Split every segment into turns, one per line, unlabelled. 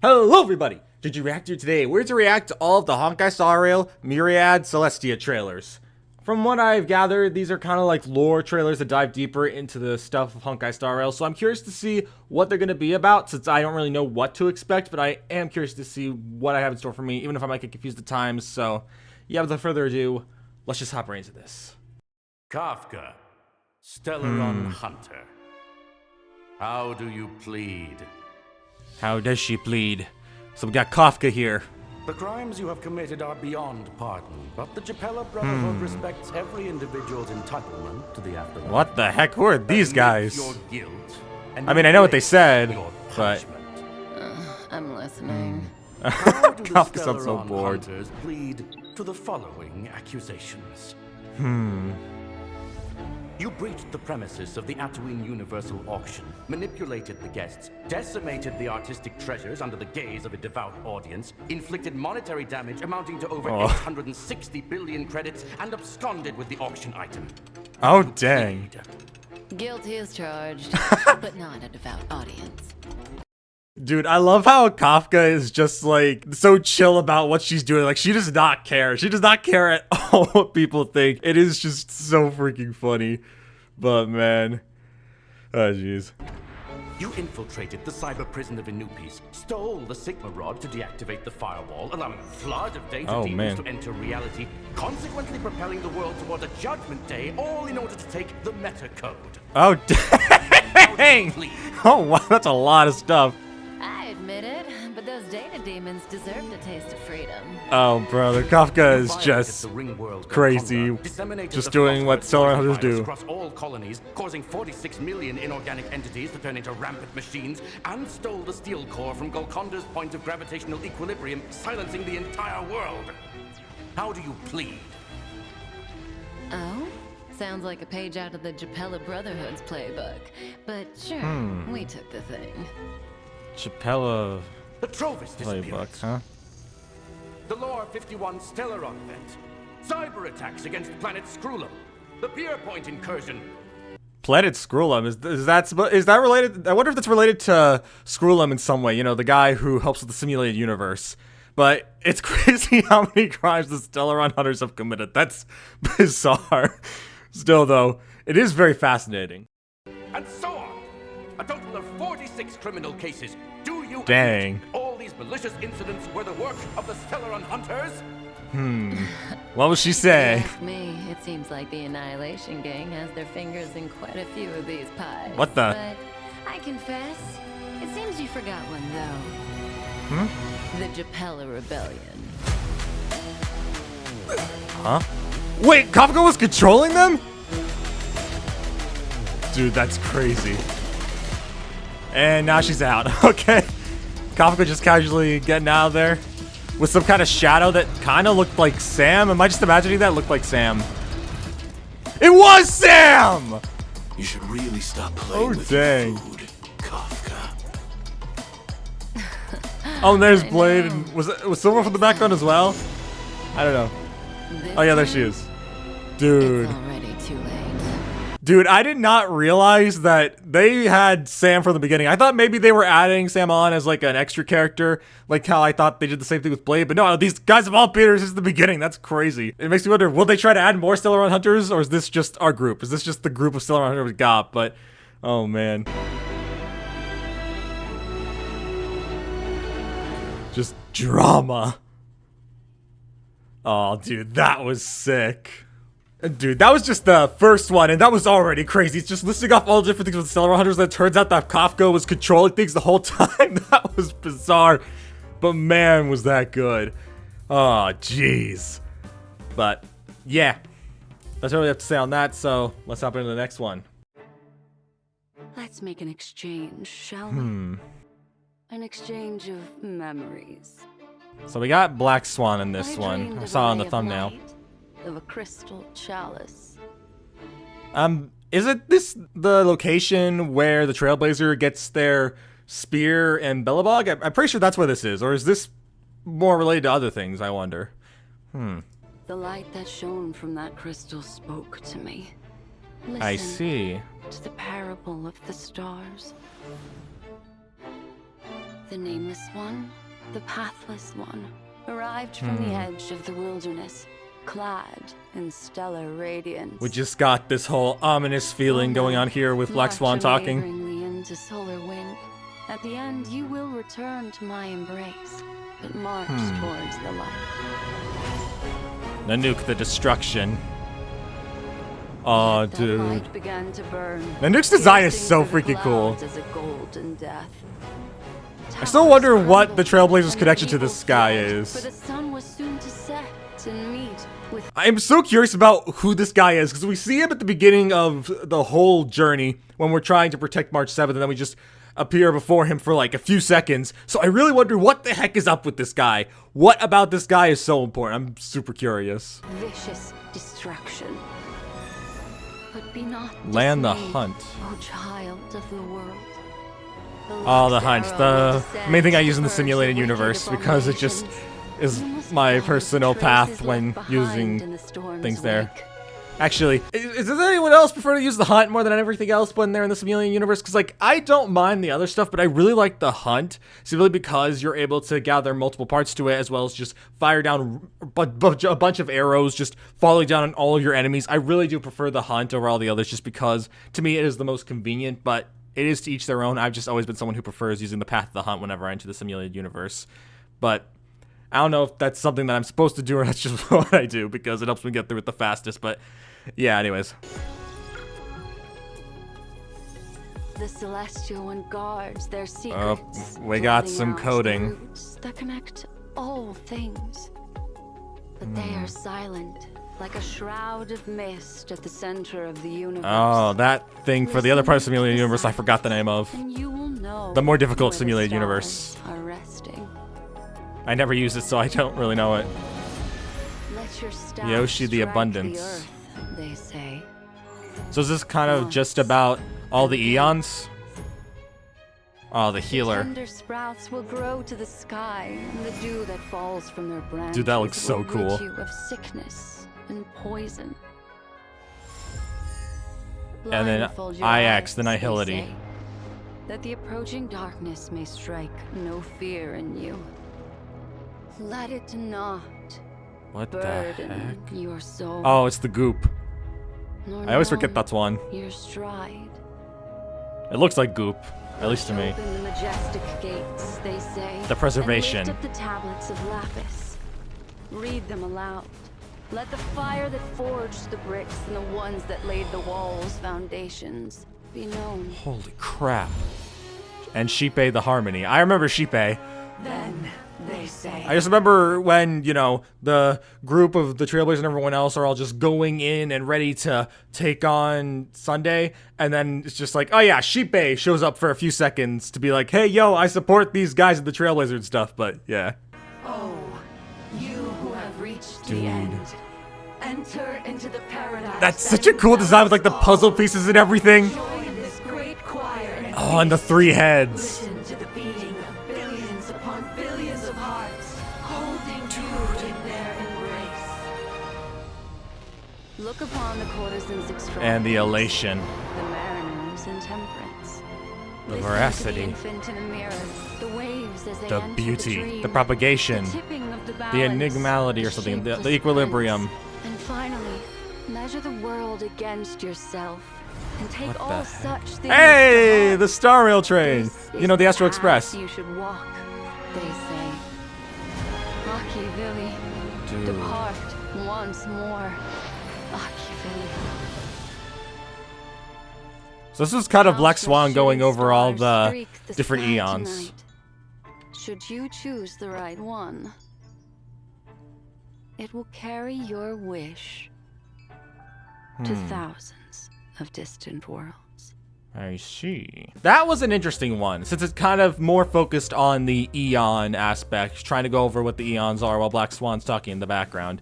Hello everybody! Did you react to today? We're to react to all of the Honkai Star Rail Myriad Celestia trailers. From what I've gathered, these are kind of like lore trailers that dive deeper into the stuff of Honkai Star Rail, so I'm curious to see what they're going to be about, since I don't really know what to expect, but I am curious to see what I have in store for me, even if I might get confused at times. So yeah, without further ado, let's just hop right into this.
Kafka, Stellaron Hunter. How do you plead?
How does she plead? So we got Kafka here.
The crimes you have committed are beyond pardon, but the Jepella Brotherhood respects every individual's entitlement to the afterlife.
What the heck? Who are these guys?
Your guilt, and
I mean, I know what they said,
your
but...
I'm listening.
How do the
Kafka sounds so
Stellaron
bored.
Hunters plead to the following accusations? You breached the premises of the Tatooine Universal Auction, manipulated the guests, decimated the artistic treasures under the gaze of a devout audience, inflicted monetary damage amounting to over 860 billion credits, and absconded with the auction item.
Oh, dang.
Guilty as charged, but not a devout audience.
Dude, I love how Kafka is just like so chill about what she's doing. Like, she does not care. She does not care at all what people think. It is just so freaking funny. But man, oh jeez.
You infiltrated the cyber prison of Inupis, stole the Sigma Rod to deactivate the firewall, allowing a flood of data demons to enter reality, consequently propelling the world toward a judgment day, all in order to take the meta code.
Oh dang! Oh wow, that's a lot of stuff.
I admit it, but those data demons deserve a taste of freedom.
Oh brother, Kafka is just crazy, just doing what Stellaron Hunters do.
Across all colonies, causing 46 million inorganic entities to turn into rampant machines, and stole the steel core from Golconda's point of gravitational equilibrium, silencing the entire world. How do you plead?
Oh? Sounds like a page out of the Jepella Brotherhood's playbook. But sure, we took the thing.
Jepella
The Trovis
playbook,
disappearance.
huh?
The Lore 51 Stellaron event. Cyber attacks against planet Skrullum. The Pierpoint incursion.
Planet Skrullum, is that related? I wonder if that's related to Skrullum in some way. You know, the guy who helps with the simulated universe. But it's crazy how many crimes the Stellaron Hunters have committed. That's bizarre. Still, though, it is very fascinating.
And so on. A total of 46 criminal cases. Do you
Dang.
admit all these malicious incidents were the work of the Stellaron Hunters?
What will she say?
If you ask me, it seems like the Annihilation Gang has their fingers in quite a few of these pies.
What the?
But I confess, it seems you forgot one though. The Jepella Rebellion.
Huh? Wait, Kafka was controlling them? Dude, that's crazy. And now she's out. Okay. Kafka just casually getting out of there with some kind of shadow that kind of looked like Sam. Am I just imagining that looked like Sam? It was Sam!
You should really stop playing with
dang.
your food, Kafka.
Oh, and there's Blade. And was Silver from the background as well? I don't know. Oh yeah, there she is. Dude.
It's already too late.
Dude, I did not realize that they had Sam from the beginning. I thought maybe they were adding Sam on as like an extra character, like how I thought they did the same thing with Blade. But no, these guys have all been here since the beginning. That's crazy. It makes me wonder, will they try to add more Stellaron Hunters, or is this just our group? Is this just the group of Stellaron Hunters we got? But, oh man. Just drama. Oh, dude, that was sick. Dude, that was just the first one, and that was already crazy. It's just listing off all the different things with Stellaron Hunters, and it turns out that Kafka was controlling things the whole time. That was bizarre. But man, was that good. Oh, jeez. But, yeah. That's all we have to say on that, so let's hop into the next one.
Let's make an exchange, shall we? An exchange of memories.
So we got Black Swan in this one.
dreamed
I
of
saw
a
on the
ray of
thumbnail.
light, of a crystal chalice.
Is this the location where the Trailblazer gets their spear and Bellabog? I'm pretty sure that's where this is. Or is this more related to other things, I wonder?
The light that shone from that crystal spoke to me. Listen
I see.
to the parable of the stars. the Nameless One, the Pathless One, arrived from the edge of the wilderness, clad in stellar radiance.
We just got this whole ominous feeling going on here with Black Swan talking.
Into solar wind. At the end, you will return to my embrace, but march towards the light.
Nanook the Destruction. Oh, dude.
Light began to burn.
Nanook's design is so freaking cool.
As a golden death.
I still wonder what the Trailblazers' connection to this guy
For
is.
the sun was soon to set and meet with
I'm so curious about who this guy is, because we see him at the beginning of the whole journey when we're trying to protect March 7th, and then we just appear before him for like a few seconds. So I really wonder what the heck is up with this guy. What about this guy is so important? I'm super curious.
vicious destruction. But be not
Land the
dismayed,
Hunt.
O child of the world.
Oh, the Hunt. The main thing I use in the simulated universe, because it just is my personal path when using things there. Actually, does anyone else prefer to use the Hunt more than everything else when they're in the simulated universe? Because, like, I don't mind the other stuff, but I really like the Hunt, simply because you're able to gather multiple parts to it, as well as just fire down a bunch of arrows, just falling down on all of your enemies. I really do prefer the Hunt over all the others, just because, to me, it is the most convenient, but it is to each their own. I've just always been someone who prefers using the Path of the Hunt whenever I enter the simulated universe. But I don't know if that's something that I'm supposed to do, or that's just what I do, because it helps me get through it the fastest, but yeah, anyways.
The Celestial One guards their secrets.
We got
blotting
some
out the
coding.
roots that connect all things. But they are silent, like a shroud of mist at the center of the universe.
Oh, that thing for the other part of the simulated universe I forgot the name of.
And you will know
The more difficult
where the
simulated
stars
universe.
Are resting.
I never use it, so I don't really know it.
Let your staff
Yoshi the
strike
Abundance.
earth, they say.
So is this kind of just about all the eons? Oh, the healer.
Tender sprouts will grow to the sky, and the dew that falls from their branches
Dude, that looks so
will
cool.
rid you of sickness and poison.
And then
Blindfold your
IX, the
eyes, they
Nihility.
say, that the approaching darkness may strike no fear in you. Let it not
What the
burden
heck?
your soul.
Oh, it's the goop.
nor
I always forget
numb
that's one.
your stride.
It looks like goop, at least to me.
Open the majestic gates, they say.
The preservation.
And lift up the tablets of lapis. Read them aloud. Let the fire that forged the bricks and the ones that laid the walls' foundations be known.
Holy crap. And Sheepei the Harmony. I remember Sheepei.
Then they say.
I just remember when, you know, the group of the Trailblazers and everyone else are all just going in and ready to take on Sunday, and then it's just like, oh yeah, Sheepei shows up for a few seconds to be like, hey, yo, I support these guys at the Trailblazers and stuff, but yeah.
Oh, you who have reached
Dude.
the end. Enter into the paradise.
That's such a cool design with like the puzzle pieces and everything.
Join this great choir.
Oh, and the three heads.
Listen to the beating of billions upon billions of hearts, holding you in their embrace.
Look upon the courtesans extraordinary.
And the elation.
The mariners in temperance.
The
Listen
veracity.
To the infant in the mirror. The waves as they
The
enter
beauty.
The, dream,
The propagation.
The tipping of the
The
balance,
enigmality or something. The
shapeless
equilibrium.
prince. And finally, measure the world against yourself. And take
What the
all
heck?
such things
Hey,
to
the
heart.
Star Rail train.
This
You
is
know, the Astral
path
Express.
You should walk, they say. Machiavelli,
Dude.
depart once more. Machiavelli.
So this is kind of
How
Black
shall
Swan going
shooting
over all
stars
the
streak
different
sky
eons.
tonight? Should you choose the right one, it will carry your wish to thousands of distant worlds.
I see. That was an interesting one, since it's kind of more focused on the Eon aspect, trying to go over what the Eons are while Black Swan's talking in the background.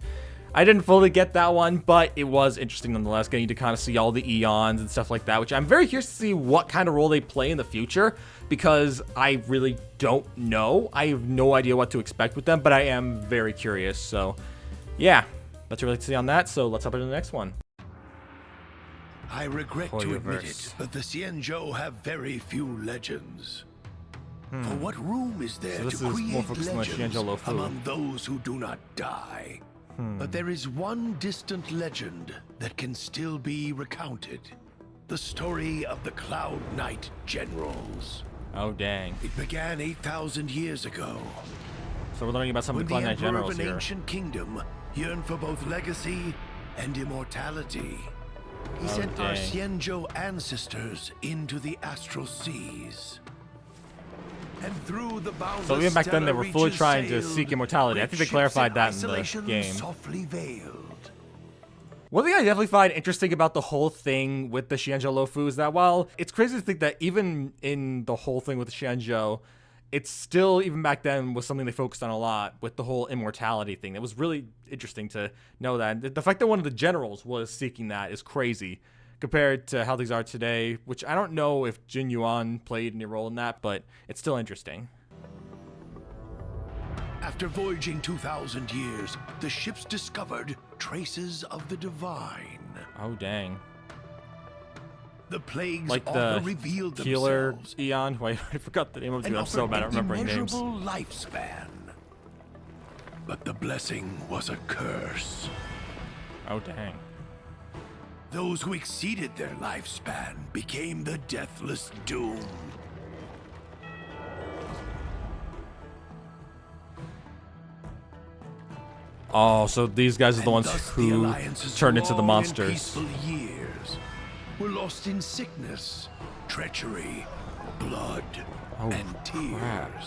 I didn't fully get that one, but it was interesting nonetheless, getting to kind of see all the Eons and stuff like that, which I'm very curious to see what kind of role they play in the future, because I really don't know. I have no idea what to expect with them, but I am very curious, so yeah. That's what I'd like to see on that, so let's hop into the next one.
I regret to admit
Hoyoverse.
it, but the Xianzhou have very few legends. For what room is there
So this
to
is more
create
focused on the
legends
Xianzhou Luofu.
among those who do not die? But there is one distant legend that can still be recounted. The story of the Cloud Knight Generals.
Oh, dang.
It began 8,000 years ago,
So we're learning about some of
when
the
the
Cloud Knight
Emperor
Generals
of an
here.
ancient kingdom yearned for both legacy and immortality. He sent our
dang.
Xianzhou ancestors into the astral seas. And through the boundless
So even back then, they
stellar
were fully
reaches
trying to
sailed,
seek immortality. I think they
great
clarified
ships
that in the
isolation
game.
Softly veiled.
One thing I definitely find interesting about the whole thing with the Xianzhou Luofu is that while it's crazy to think that even in the whole thing with the Xianzhou, it's still, even back then, was something they focused on a lot with the whole immortality thing. It was really interesting to know that. The fact that one of the generals was seeking that is crazy compared to how things are today, which I don't know if Jin Yuan played any role in that, but it's still interesting.
After voyaging 2,000 years, the ships discovered traces of the divine.
Oh, dang.
The plagues
Like
often
the
revealed
healer
themselves
Eon. Wait, I forgot the name of
and
it. I'm so
offered
bad at
an
remembering names.
immeasurable lifespan. But the blessing was a curse.
Oh, dang.
Those who exceeded their lifespan became the deathless doom.
Oh, so these guys are the
And
ones
thus the
who
alliance's
turned into the
long and
monsters.
peaceful years were lost in sickness, treachery, blood, and tears.
crap.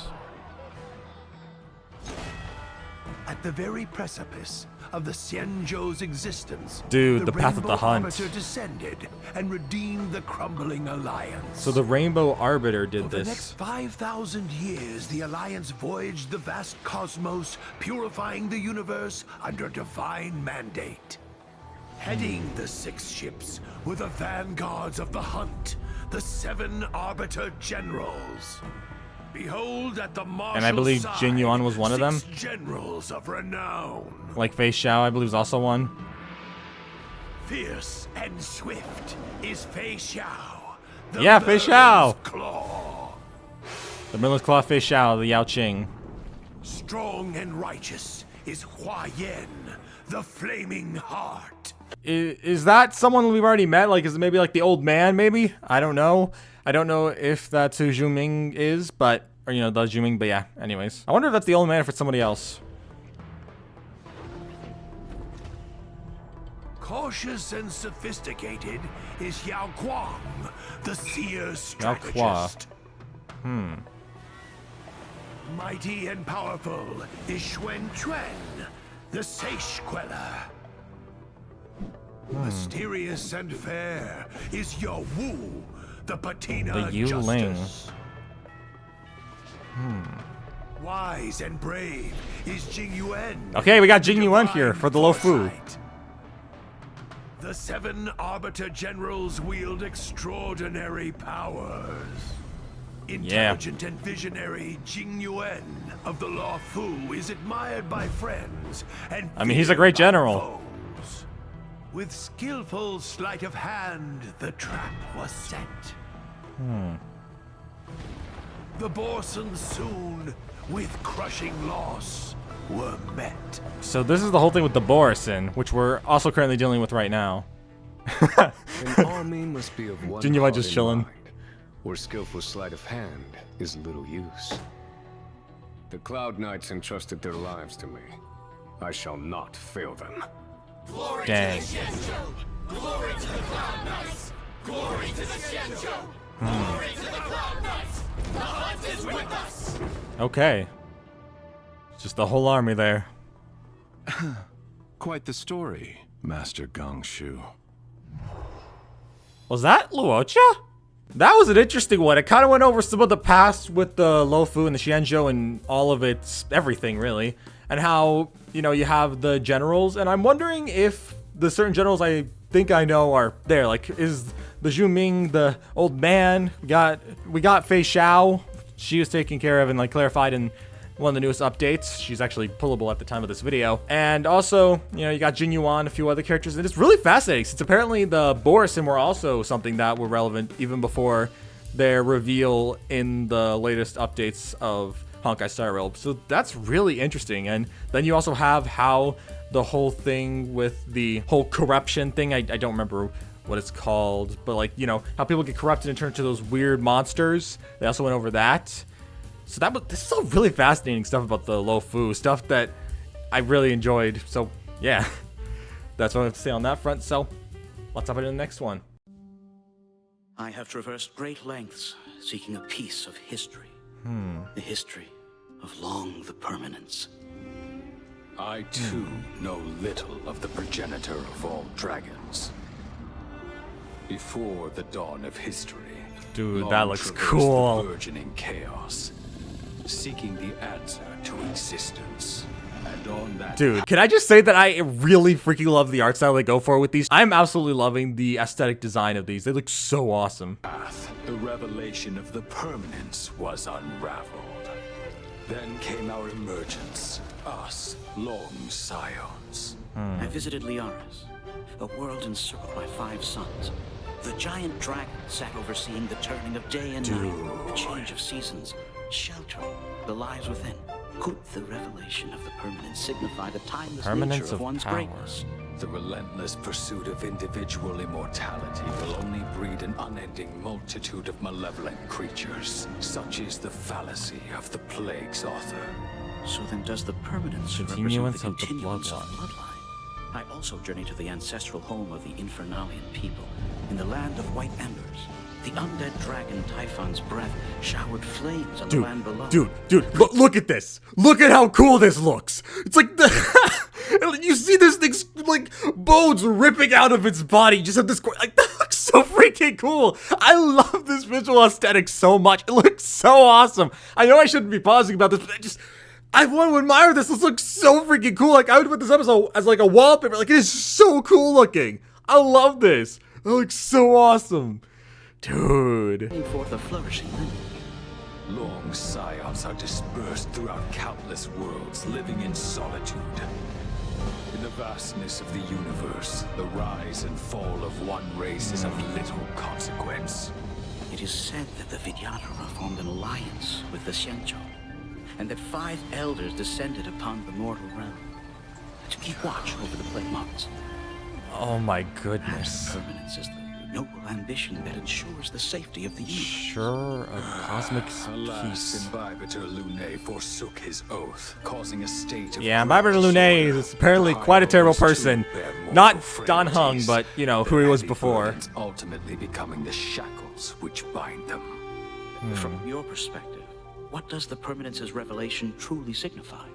At the very precipice of the Xianzhou's existence,
Dude, the path of the
Rainbow
hunt.
Arbiter descended and redeemed the crumbling alliance.
So the Rainbow Arbiter did
For the
this.
next 5,000 years, the Alliance voyaged the vast cosmos, purifying the universe under divine mandate. Heading the 6 ships were the vanguards of the hunt, the 7 Arbiter-Generals. Behold at the martial
And I believe
side,
Jin Yuan was one of them?
6
generals of renown.
Like Fei Xiao, I believe, is also one.
Fierce and swift is Fei Xiao. The
Yeah, Fei Xiao.
Merlin's Claw.
The Miller's Claw, Fei Xiao, the Yao Qing.
Strong and righteous is Hua Yen, the Flaming Heart.
Is that someone we've already met? Like, is it maybe like the old man, maybe? I don't know. I don't know if that's who Zhu Ming is, but, or, you know, the Zhu Ming, but yeah, anyways. I wonder if that's the old man or if it's somebody else.
Cautious and sophisticated is Yao Guang, the Seer's
Yao Qua.
strategist. Mighty and powerful is Xuan Quan, the Sage Queller. Mysterious and fair is Yo Wu, the Patina
The Yu Ling.
Justice. Wise and brave is Jing Yuan.
Okay, we got Jing Yuan
divine
here for the Luofu.
foresight. The 7 Arbiter-Generals wield extraordinary powers. Intelligent and visionary Jing Yuan of the Luofu is admired by friends and
I mean, he's a
feared
great
by
general.
foes. With skillful sleight of hand, the trap was set. The Borsons soon, with crushing loss, were met.
So this is the whole thing with the Borison, which we're also currently dealing with right now.
An army must be of one
Jin Yuan
heart
just
and
chilling.
mind, where skillful sleight of hand is little use. The Cloud Knights entrusted their lives to me. I shall not fail them.
Dang. Okay. Just the whole army there.
Quite the story, Master Gongshu.
Was that Luocha? That was an interesting one. It kind of went over some of the past with the Luofu and the Xianzhou and all of its everything, really. And how, you know, you have the generals. And I'm wondering if the certain generals I think I know are there. Like, is the Zhu Ming the old man? We got Fei Xiao. She was taken care of and, like, clarified in one of the newest updates. She's actually pullable at the time of this video. And also, you know, you got Jin Yuan, a few other characters, and it's really fascinating since apparently the Borison were also something that were relevant even before their reveal in the latest updates of Honkai Star Rail. So that's really interesting. And then you also have how the whole thing with the whole corruption thing, I don't remember what it's called, but like, you know, how people get corrupted and turn into those weird monsters. They also went over that. So this is all really fascinating stuff about the Lo-Fu, stuff that I really enjoyed. So yeah, that's what I have to say on that front. So let's hop into the next one.
I have traversed great lengths seeking a piece of history. The history of long the permanence.
I too know little of the progenitor of all dragons. Before the dawn of history,
dude, that looks cool.
The burgeoning chaos, seeking the answer to existence. And on that
dude, can I just say that I really freaking love the art style they go for with these? I'm absolutely loving the aesthetic design of these. They look so awesome.
path, the revelation of the permanence was unraveled. Then came our emergence, us, long scions.
I visited Liaris, a world encircled by 5 suns. The giant dragon sat overseeing the turning of day and night, the change of seasons, sheltering the lives within. Could the revelation of the permanence signify the timeless nature of one's greatness?
The relentless pursuit of individual immortality will only breed an unending multitude of malevolent creatures. Such is the fallacy of the plague's author.
So then does the permanence
Continuance
represent the
of the
continuance of
bloodline.
bloodline? I also journeyed to the ancestral home of the Infernalian people, in the land of white embers. The undead dragon Typhon's breath showered flames on the land below.
Dude, look at this. Look at how cool this looks. It's like you see this thing's like bones ripping out of its body. You just have this like that looks so freaking cool. I love this visual aesthetic so much. It looks so awesome. I know I shouldn't be pausing about this, but I want to admire this. This looks so freaking cool. Like I would put this up as like a wallpaper. Like it is so cool looking. I love this. It looks so awesome. Dude.
Forth a flourishing lineage.
Long scions are dispersed throughout countless worlds, living in solitude. In the vastness of the universe, the rise and fall of one race is of little consequence.
It is said that the Vidyadhara formed an alliance with the Xianzhou, and that 5 elders descended upon the mortal realm to keep watch over the plague moths.
Oh my goodness.
Permanence is the noble ambition that ensures the safety of the universe.
Sure, a cosmic
Alas,
peace.
Imbibitor forsook his oath, causing a state of
Yeah, Arbiter-Generals is apparently quite a terrible person. Not Dan Heng, but, you know, who he was before.
Ultimately becoming the shackles which bind them.
From your perspective, what does the permanence's revelation truly signify?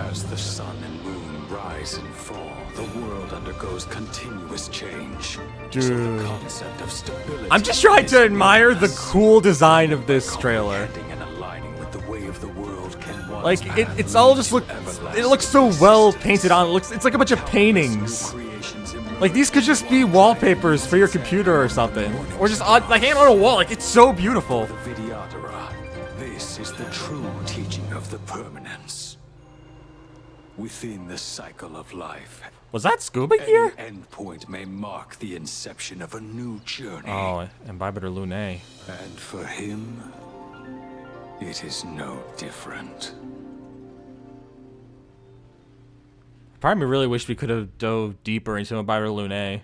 As the sun and moon rise and fall, the world undergoes continuous change. So the concept of stability
I'm just trying to admire the cool design of this trailer.
and aligning with the way of the world can once
Like it's all just it looks so well painted on. It's like a bunch of paintings. Like these could just be wallpapers for your computer or something, or just like hanging on a wall. Like it's so beautiful.
The Vidyadhara. This is the true teaching of the permanence. Within the cycle of life,
Was that Scuba Gear?
any endpoint may mark the inception of a new journey.
Oh, Imbibitor-Generals.
And for him, it is no different.
Part of me really wish we could have dove deeper into Imbibitor-Generals.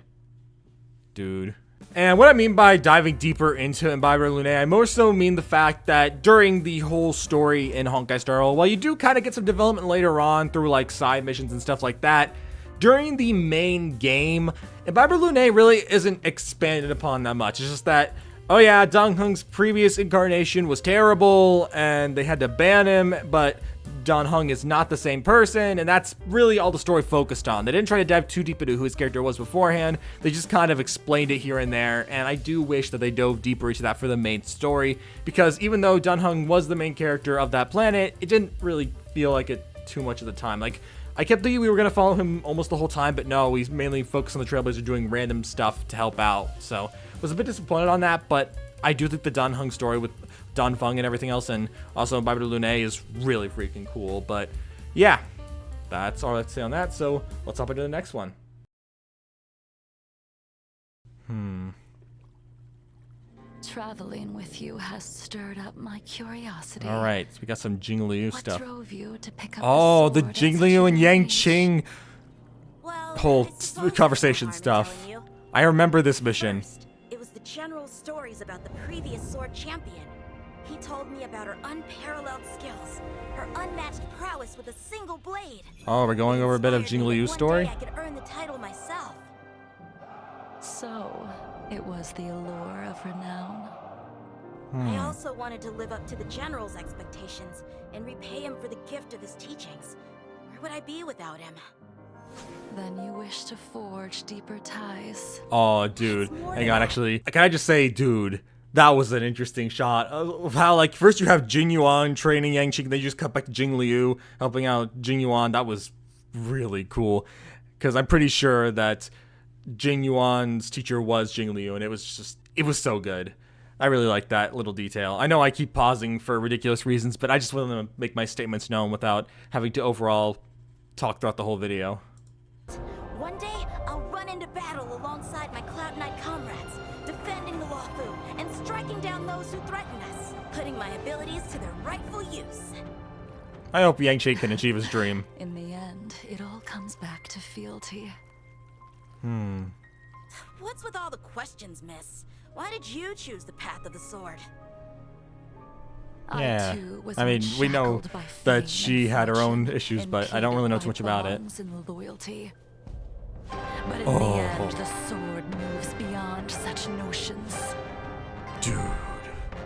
Dude. And what I mean by diving deeper into Imbibitor-Generals, I more so mean the fact that during the whole story in Honkai Star Rail, while you do kind of get some development later on through like side missions and stuff like that, during the main game, Imbibitor-Generals really isn't expanded upon that much. It's just that, oh yeah, Dan Heng's previous incarnation was terrible and they had to ban him, but Dan Heng is not the same person, and that's really all the story focused on. They didn't try to dive too deep into who his character was beforehand. They just kind of explained it here and there, and I do wish that they dove deeper into that for the main story, because even though Dan Heng was the main character of that planet, it didn't really feel like it too much of the time. Like, I kept thinking we were going to follow him almost the whole time, but no, we mainly focused on the Trailblazer doing random stuff to help out, so was a bit disappointed on that, but I do think the Dan Heng story with Dan Feng and everything else, and also Imbibitor-Generals is really freaking cool. But yeah, that's all I have to say on that. So let's hop into the next one.
Traveling with you has stirred up my curiosity.
All right, so we got some Jingliu
What
stuff.
drove you to pick up
Oh, the
sword at such a
Jingliu and
young
Yang
age?
Qing
Well,
whole
I suppose
conversation
there's no harm in
stuff.
telling you.
I remember this mission.
First, it was the general's stories about the previous sword champion. He told me about her unparalleled skills, her unmatched prowess with a single blade.
Oh, we're going over a bit of
Inspired me that
Jingliu's
one
story.
day I could earn the title myself.
So, it was the allure of renown.
I also wanted to live up to the general's expectations and repay him for the gift of his teachings. Where would I be without him?
Then you wish to forge deeper ties.
Oh, dude.
It's more
Hang
than
on,
that.
actually. Can I just say, dude, that was an interesting shot of how, like, first you have Jin Yuan training Yang Qing, then you just cut back to Jing Liu helping out Jin Yuan. That was really cool. Because I'm pretty sure that Jin Yuan's teacher was Jing Liu, and it was so good. I really like that little detail. I know I keep pausing for ridiculous reasons, but I just want to make my statements known without having to overall talk throughout the whole video.
One day, I'll run into battle alongside my Cloud Knight comrades, defending the Luofu and striking down those who threaten us, putting my abilities to their rightful use.
I hope Yang Qing can achieve his dream.
In the end, it all comes back to fealty.
What's with all the questions, miss? Why did you choose the path of the sword?
Yeah,
I too was
I mean, we know
shackled by
that
fame
she
and
had her own
fortune,
issues, but I don't really know too much about it.
bonds and loyalty. But in
Oh.
the end, the sword moves beyond such notions.
Dude.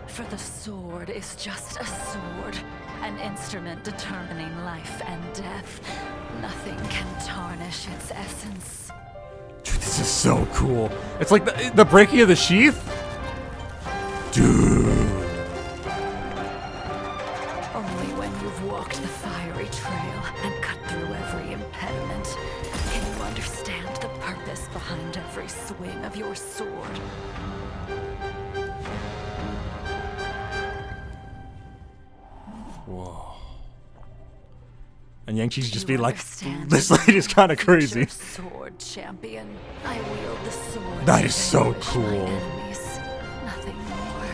For the sword is just a sword, an instrument determining life and death. Nothing can tarnish its essence.
Dude, this is so cool. It's like the breaking of the sheath. Dude.
Only when you've walked the fiery trail and cut through every impediment can you understand the purpose behind every swing of your sword.
Whoa. And Yang Qing's just
Do you
be like,
understand
this
the
lady's kind of crazy.
future sword champion. I wield the sword.
That
to
is so
vanquish my
cool.
enemies, nothing more.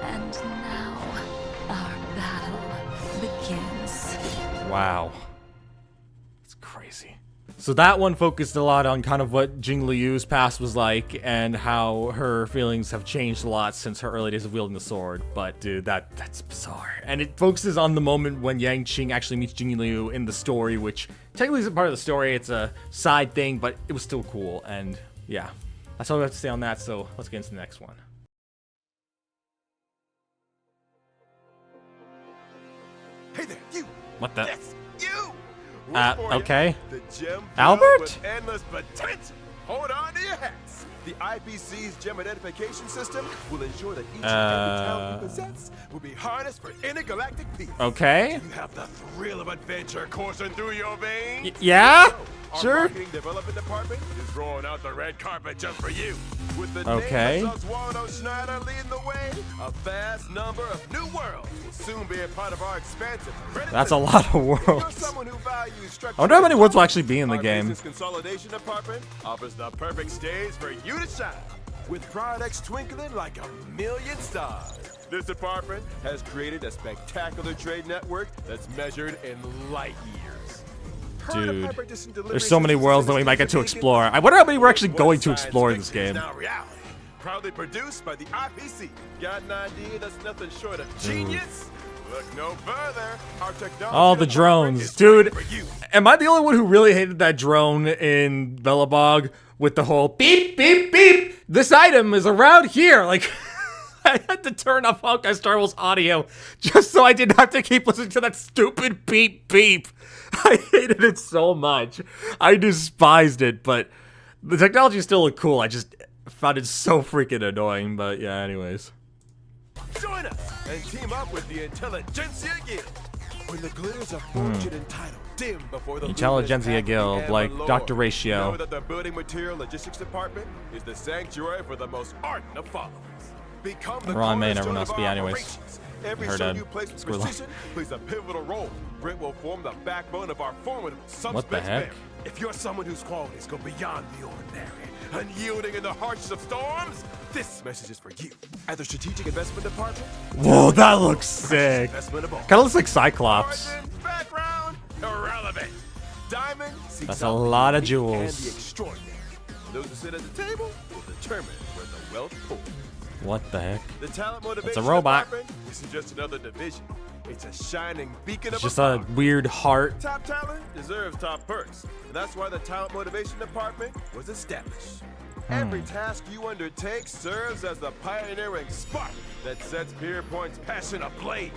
And now our battle begins.
Wow. It's crazy. So that one focused a lot on kind of what Jing Liu's past was like and how her feelings have changed a lot since her early days of wielding the sword. But dude, that's bizarre. And it focuses on the moment when Yang Qing actually meets Jing Liu in the story, which technically isn't part of the story. It's a side thing, but it was still cool. And yeah, that's all we have to say on that. So let's get into the next one.
Hey there, you!
What the?
Yes, you! We're for you.
Okay.
The gem
Albert?
field with endless potential. Hold on to your hats. The IPC's gem identification system will ensure that each and every talent you possess will be harnessed for intergalactic peace.
Okay.
You have the thrill of adventure coursing through your veins.
Yeah?
Our
Sure.
marketing development department is rolling out the red carpet just for you. With the
Okay.
name of Xianzhou Schneider leading the way, a vast number of new worlds will soon be a part of our expansive.
That's a lot of
If you're
worlds.
someone who values structure,
I wonder how many worlds will actually be in the
our
game.
business consolidation department offers the perfect stage for you to shine, with products twinkling like a million stars. This department has created a spectacular trade network that's measured in light years. Heard of
Dude,
hyper-distant delivery
there's so many
systems
worlds that we might get to
beacons?
explore. I wonder how many we're actually
What
going to
science
explore in this
fiction is
game.
now reality. Proudly produced by the IPC. Got an idea that's nothing short of genius? Look no further. Our technology
All the
department
drones.
is
Dude,
waiting for you.
am I the only one who really hated that drone in Belobog with the whole beep, beep, beep? This item is around here. Like, I had to turn off Honkai Star Rail's audio just so I didn't have to keep listening to that stupid beep, beep. I hated it so much. I despised it, but the technology still looked cool. I just found it so freaking annoying, but yeah, anyways.
Join us and team up with the Intelligentsia Guild. When the glitters of fortune and title dim before the
Intelligentsia
luminous
Guild,
path of
like
the Lord,
Dr. Ratio.
Know that the building material logistics department is the sanctuary for the most ardent of followers. Become the
Ruan may never
cornerstone
must
of
be
our
anyways.
operations Every
Heard
show
that.
you place with
Squirrel.
precision plays a pivotal role. Brent will form the backbone of our formidable
What the heck?
If you're someone whose qualities go beyond the ordinary, unyielding in the harshest of storms, this message is for you. At the Strategic Investment Department,
Whoa, that looks sick.
investment of all.
Kind of looks like Cyclops.
Origin, background, irrelevant. Diamond seeks
That's a
out the
lot of
unique
jewels.
And the extraordinary. Those who sit at the table will determine where the wealth pours.
What the heck?
The talent motivation
robot.
department isn't just another division. It's a shining beacon
It's
of
just a weird heart.
Top talent deserves top perks. And that's why the talent motivation department was established. Every task you undertake serves as the pioneering spark that sets Pierpoint's passion ablaze.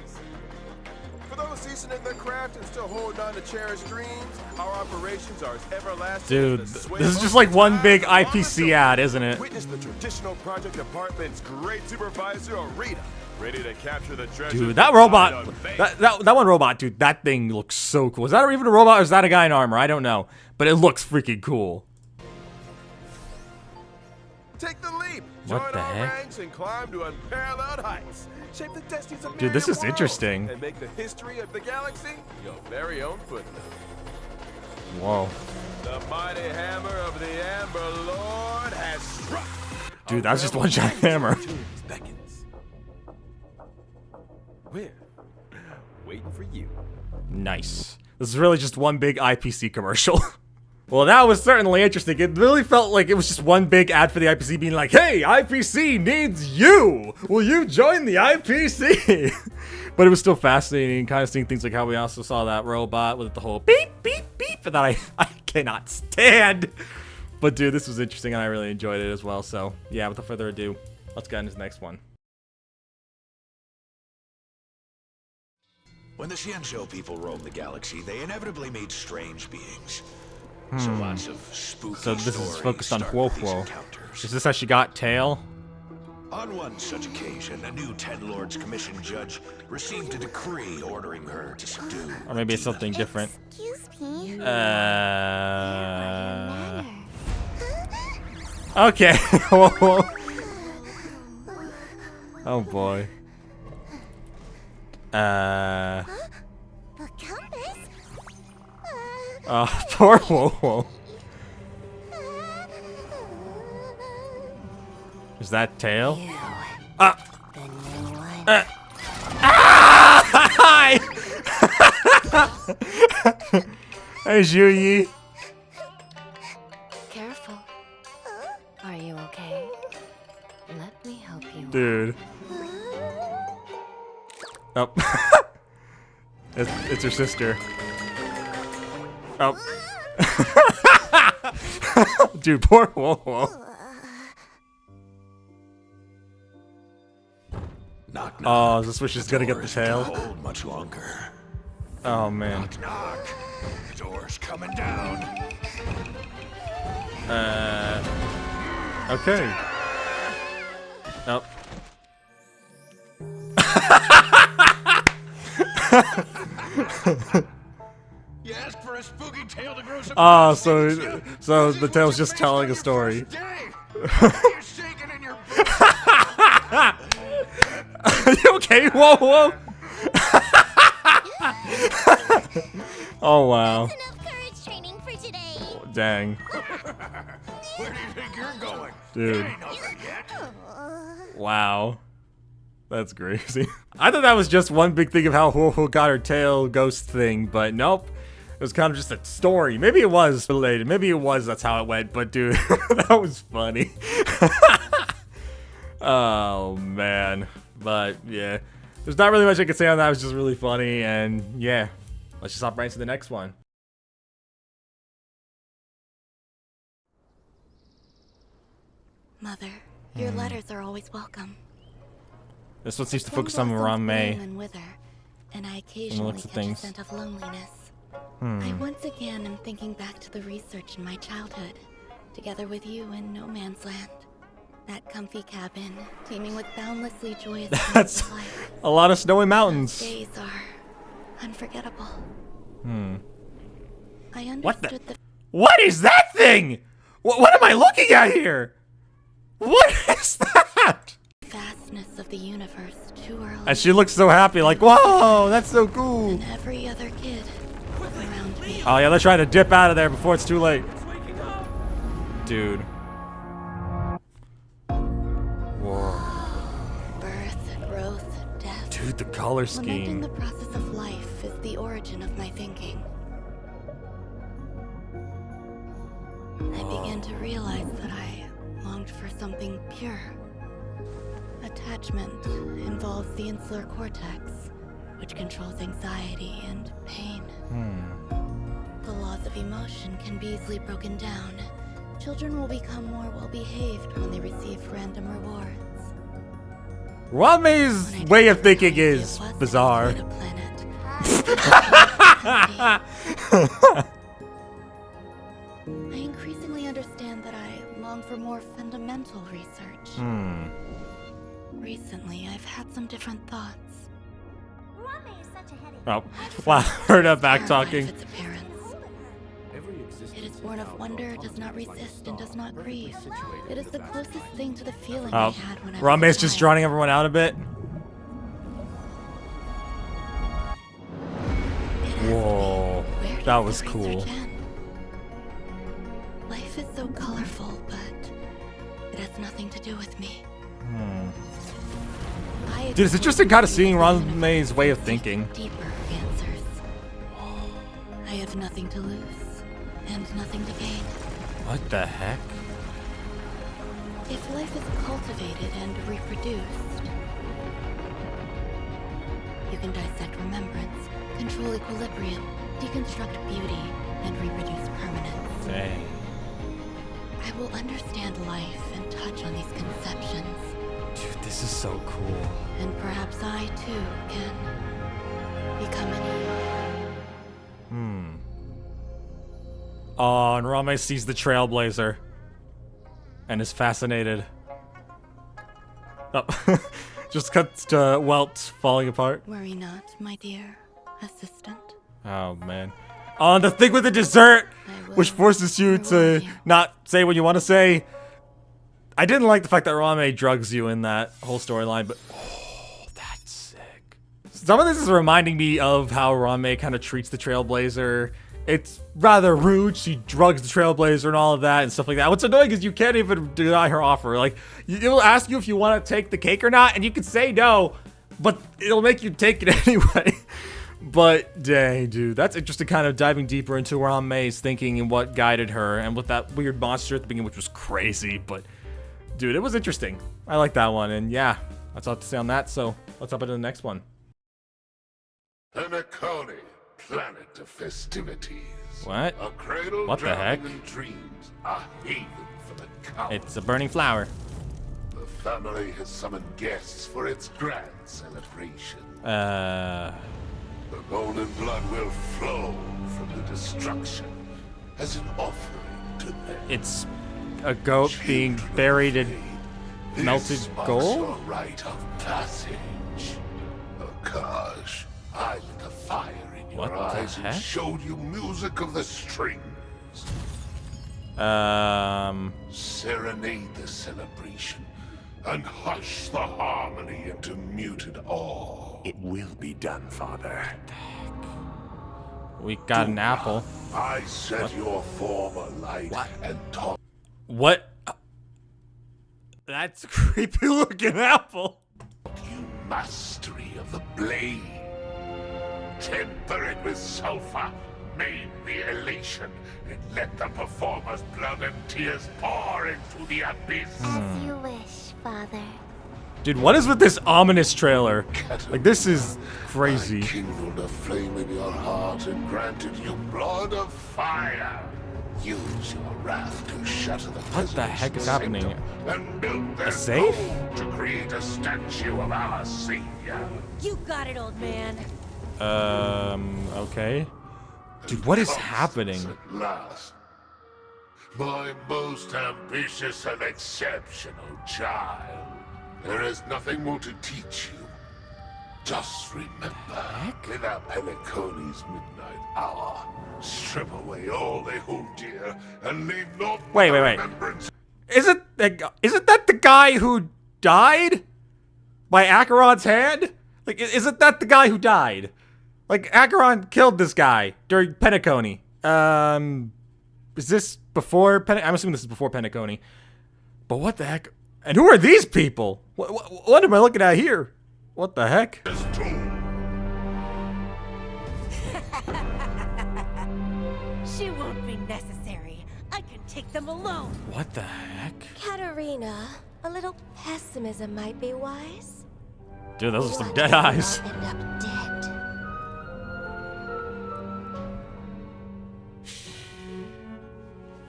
For those seasoned in their craft and still holding on to cherished dreams, our operations are as everlasting.
Dude,
as the sway
this is
of
just like one big
time
IPC ad, isn't it?
Witness the traditional project department's great supervisor, Arita, ready to capture the treasure.
Dude, that robot, that one robot, dude, that thing looks so cool. Is that even a robot or is that a guy in armor? I don't know, but it looks freaking cool.
Take the leap.
What
Join
the
our
heck?
ranks and climb to unparalleled heights. Shape the destinies of
Dude, this
myriad
is
worlds
interesting.
And make the history of the galaxy your very own footnote.
Whoa.
The mighty hammer of the Amber Lord has struck.
Dude, that's just one giant hammer.
Beckons. We're waiting for you.
Nice. This is really just one big IPC commercial. Well, that was certainly interesting. It really felt like it was just one big ad for the IPC being like, hey, IPC needs you! Will you join the IPC? But it was still fascinating, kind of seeing things like how we also saw that robot with the whole beep, beep, beep, that I cannot stand. But dude, this was interesting and I really enjoyed it as well. So yeah, without further ado, let's get into the next one.
When the Xianzhou people roamed the galaxy, they inevitably made strange beings. So lots of spooky
So this is
stories
focused on
start
Huo
with these
Huo.
encounters.
Is this how she got Tail?
On one such occasion, a new Ten Lords Commission judge received a decree ordering her to subdue.
Or maybe it's something different.
Excuse me.
Okay. Whoa, whoa. Oh boy.
A compass?
Poor Whoa. Is that Tail?
The new one.
Hi! Hey, Zhuyi.
Careful. Are you okay? Let me help you.
Dude. Oh. It's her sister. Oh. Dude, poor Whoa.
Knock, knock.
Oh, is this where she's gonna get the
Doors
tail?
can't hold much longer.
Oh man.
Knock, knock. Doors coming down.
Okay. Nope.
You asked for a spooky tale to grow some.
Oh, so the tail's just telling a story.
You're shaking in your
Are you okay? Whoa. Oh wow.
Enough courage training for today.
Dang.
Where do you think you're going?
Dude.
Ain't nothing yet.
Wow. That's crazy. I thought that was just one big thing of how Huo got her tail ghost thing, but nope. It was kind of just a story. Maybe it was related. Maybe it was, that's how it went, but dude, that was funny. Oh, man. But, yeah. There's not really much I could say on that. It was just really funny, and yeah. Let's just hop right into the next one.
Mother, your letters are always welcome.
This one seems to
Some
focus on
blossoms
around May.
bloom and wither, and I occasionally
looks at
catch a
things.
scent of loneliness. I once again am thinking back to the research in my childhood, together with you in No Man's Land. That comfy cabin, teeming with boundlessly joyous
That's
things of life.
a lot of snowy mountains.
Days are unforgettable. I
What the?
understood the
What is that thing? What am I looking at here? What is that?
vast vastness of the universe too early.
And she looks so happy, like, whoa, that's so cool.
And every other kid around me.
Oh yeah, they're trying to dip out of there before it's too late. Dude. Whoa.
Birth, growth, death.
Dude, the color
Lamenting
scheme.
the process of life is the origin of my thinking. I began to realize that I longed for something pure. Attachment involves the insular cortex, which controls anxiety and pain. The laws of emotion can be easily broken down. Children will become more well-behaved when they receive random rewards.
Rame's way of thinking is bizarre.
I increasingly understand that I long for more fundamental research. Recently, I've had some different thoughts.
Oh, wow, heard her back talking.
Its appearance. It is born of wonder, does not resist, and does not grieve. It is the closest thing to the feeling I had when I was
Rame's just drawing everyone out a bit. Whoa, that was cool.
Life is so colorful, but it has nothing to do with me.
Dude, it's interesting kind of seeing Rame's way of thinking.
Deeper answers. I have nothing to lose and nothing to gain.
What the heck?
If life is cultivated and reproduced, you can dissect remembrance, control equilibrium, deconstruct beauty, and reproduce permanence.
Dang.
I will understand life and touch on these conceptions.
Dude, this is so cool.
And perhaps I, too, can become an
Oh, and Rame sees the Trailblazer. And is fascinated. Oh, just cuts to Welt falling apart.
Worry not, my dear assistant.
Oh, man. Oh, and the thing with the dessert, which forces you to not say what you want to say. I didn't like the fact that Rame drugs you in that whole storyline, but oh, that's sick. Some of this is reminding me of how Rame kind of treats the Trailblazer. It's rather rude. She drugs the Trailblazer and all of that and stuff like that. What's annoying is you can't even deny her offer. Like, it'll ask you if you want to take the cake or not, and you can say no, but it'll make you take it anyway. But dang, dude, that's interesting, kind of diving deeper into Rame's thinking and what guided her, and with that weird monster at the beginning, which was crazy, but dude, it was interesting. I like that one, and yeah, that's all I have to say on that, so let's hop into the next one.
Anacone, planet of festivities.
What?
A cradle
What the heck?
drowning in dreams, a haven for the coward.
It's a burning flower.
The family has summoned guests for its grand celebration. The bone and blood will flow from the destruction as an offering to them.
It's a goat being buried in melted gold?
Your rite of passage. Akash, I lit a fire in your eyes and showed you music of the strings. Serenade the celebration and hush the harmony into muted awe.
It will be done, Father.
We got an apple.
I set your form alight and taught.
What? That's a creepy looking apple.
You mastery of the blade. Temper it with sulfur. Maim the elation and let the performer's blood and tears pour into the abyss.
As you wish, Father.
Dude, what is with this ominous trailer? Like, this is crazy.
I kindled a flame in your heart and granted you blood of fire. Use your wrath to shatter the
What the heck is happening?
and build their
A safe?
gold to create a statue of our savior.
You got it, old man.
Okay. Dude, what is happening?
At last, my most ambitious and exceptional child. There is nothing more to teach you. Just remember, in our Peliconi's midnight hour, strip away all they hold dear and leave not
Wait.
remembrance.
Isn't that the guy who died? by Acheron's hand? Like, isn't that the guy who died? Like, Acheron killed this guy during Penacony. Is this before I'm assuming this is before Penacony. But what the heck? And who are these people? What am I looking at here? What the heck?
She won't be necessary. I can take them alone.
What the heck?
Katarina, a little pessimism might be wise.
Dude, those are some dead eyes.
End up dead.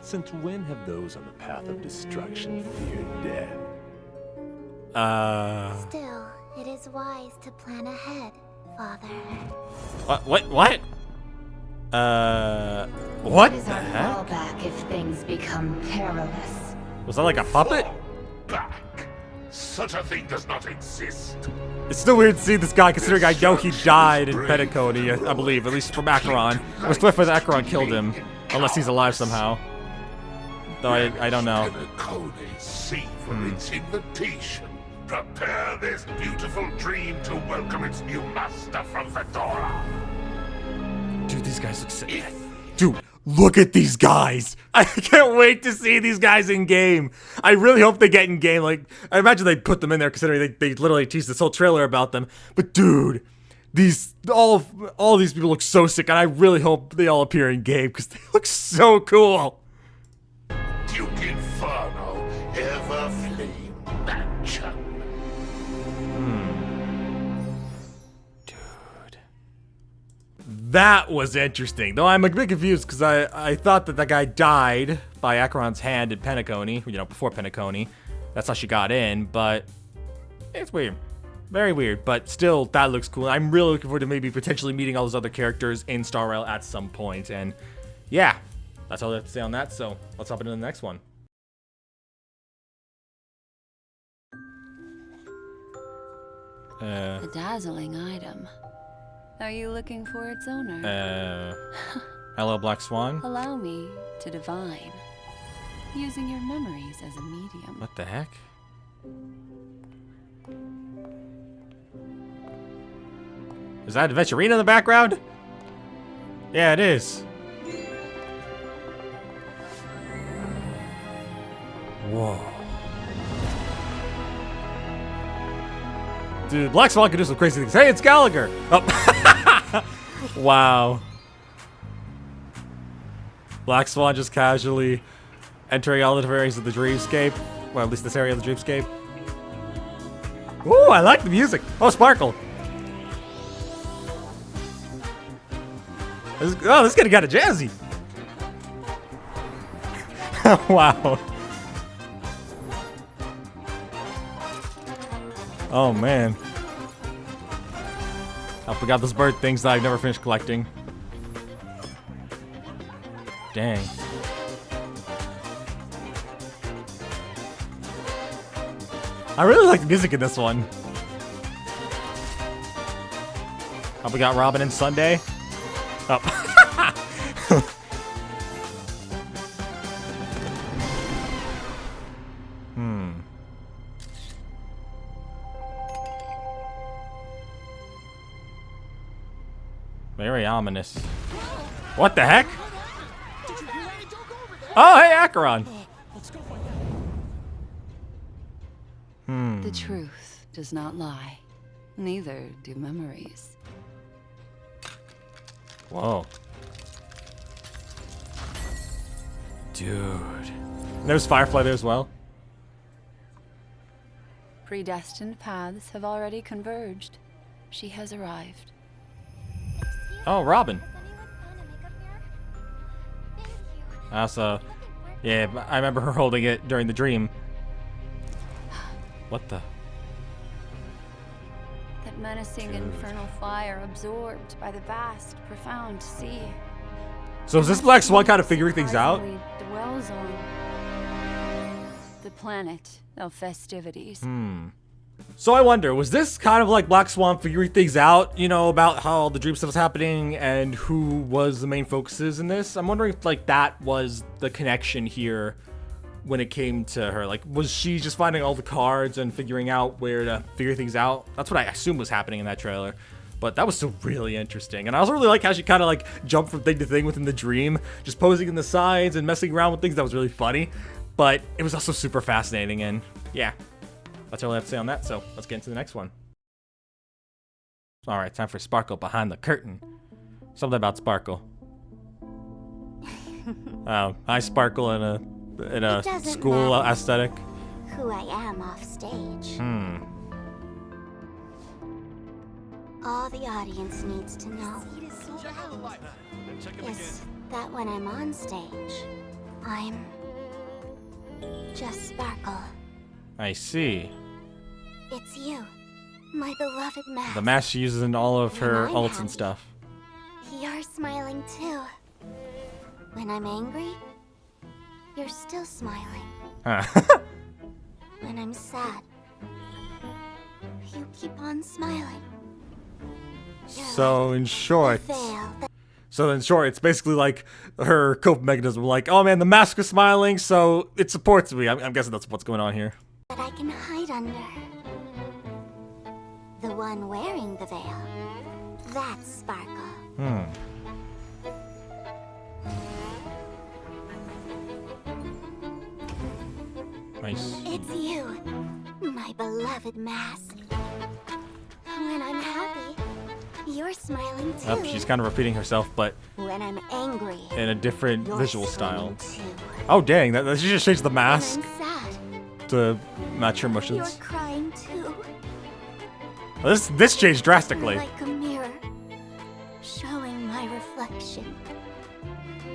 Since when have those on the path of destruction feared death?
Still, it is wise to plan ahead, Father.
What? What the heck?
Fallback if things become perilous.
Was that like a puppet?
Back. Such a thing does not exist.
It's still weird to see this guy, considering I know he died in Penacony, I believe, at least from Acheron. It was clear that Acheron killed him, unless he's alive somehow. Though I don't know.
Penacony, see for its invitation. Prepare this beautiful dream to welcome its new master from Fedora.
Dude, these guys look sick. Dude, look at these guys. I can't wait to see these guys in game. I really hope they get in game. Like, I imagine they put them in there considering they literally teased this whole trailer about them. But dude, all these people look so sick, and I really hope they all appear in game because they look so cool.
Duke Inferno, ever flame mansion.
Dude. That was interesting. Though I'm a bit confused because I thought that guy died by Acheron's hand in Penacony, before Penacony. That's how she got in, but it's weird. Very weird, but still, that looks cool. I'm really looking forward to maybe potentially meeting all those other characters in Star Rail at some point. And yeah, that's all I have to say on that. So let's hop into the next one.
A dazzling item. Are you looking for its owner?
Hello, Black Swan.
Allow me to divine, using your memories as a medium.
What the heck? Is that Adventurina in the background? Yeah, it is. Whoa. Dude, Black Swan can do some crazy things. Hey, it's Gallagher! Oh. Wow. Black Swan just casually entering all the different areas of the dreamscape. Well, at least this area of the dreamscape. Ooh, I like the music. Oh, Sparkle. This is getting kind of jazzy. Wow. Oh, man. I forgot those bird things that I've never finished collecting. Dang. I really like the music in this one. Oh, we got Robin and Sunday. Oh. Very ominous. What the heck? Oh, hey, Acheron.
The truth does not lie. Neither do memories.
Whoa. Dude. There's Firefly there as well.
Predestined paths have already converged. She has arrived.
Oh, Robin. Also, yeah, I remember her holding it during the dream. What the?
That menacing infernal fire absorbed by the vast, profound sea.
So is this Black Swan kind of figuring things out?
Dwells on the planet of festivities.
So I wonder, was this kind of like Black Swan figuring things out, about how all the dream stuff was happening and who was the main focuses in this? I'm wondering if like that was the connection here when it came to her. Like, was she just finding all the cards and figuring out where to figure things out? That's what I assume was happening in that trailer. But that was still really interesting. And I also really like how she kind of like jumped from thing to thing within the dream, just posing in the sides and messing around with things. That was really funny. But it was also super fascinating. And yeah, that's all I have to say on that. So let's get into the next one. All right, time for Sparkle Behind the Curtain. Something about Sparkle. I sparkle in a school aesthetic.
Who I am off stage. All the audience needs to know is that when I'm on stage, I'm just Sparkle.
I see.
It's you, my beloved mask.
The mask she uses in all of her ults and stuff.
You're smiling too. When I'm angry, you're still smiling. When I'm sad, you keep on smiling.
So in short, it's basically like her coping mechanism. Like, oh man, the mask is smiling, so it supports me. I'm guessing that's what's going on here.
That I can hide under. The one wearing the veil. That's Sparkle.
Nice.
It's you, my beloved mask. When I'm happy, you're smiling too.
Yep, she's kind of repeating herself, but
when I'm angry,
in a different visual style.
Too.
Oh dang, that she just changed the mask
when I'm sad,
to match her emotions.
You're crying too.
This changed drastically.
Like a mirror, showing my reflection.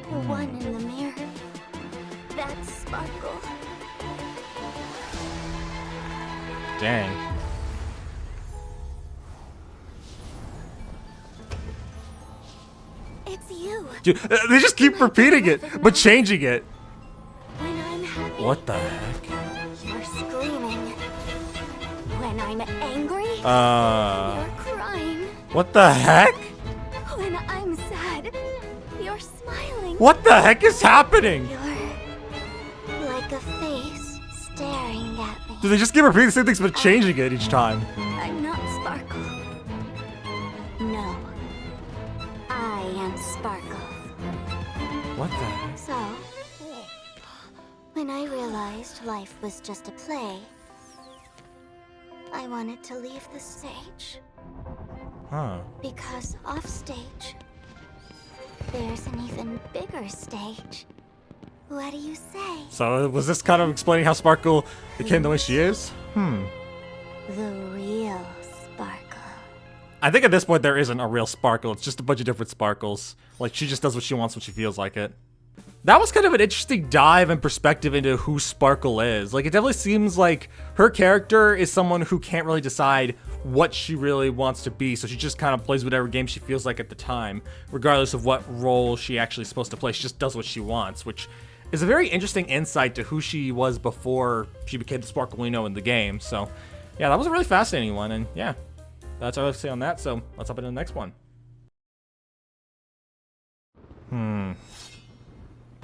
The one in the mirror, that's Sparkle.
Dang.
It's you.
Dude, they just keep repeating it, but changing it.
When I'm happy,
what the heck?
You're screaming. When I'm angry, you're crying.
What the heck?
When I'm sad, you're smiling.
What the heck is happening?
You're like a face staring at me.
Do they just keep repeating the same things but changing it each time?
I'm not Sparkle. No. I am Sparkle.
What the heck?
So, when I realized life was just a play, I wanted to leave the stage.
Huh.
Because off stage, there's an even bigger stage. What do you say?
So was this kind of explaining how Sparkle became the way she is?
The real Sparkle.
I think at this point there isn't a real Sparkle. It's just a bunch of different Sparkles. Like, she just does what she wants when she feels like it. That was kind of an interesting dive and perspective into who Sparkle is. Like, it definitely seems like her character is someone who can't really decide what she really wants to be, so she just kind of plays whatever game she feels like at the time, regardless of what role she actually is supposed to play. She just does what she wants, which is a very interesting insight to who she was before she became the Sparkle we know in the game. So, yeah, that was a really fascinating one, and yeah, that's all I have to say on that, so let's hop into the next one.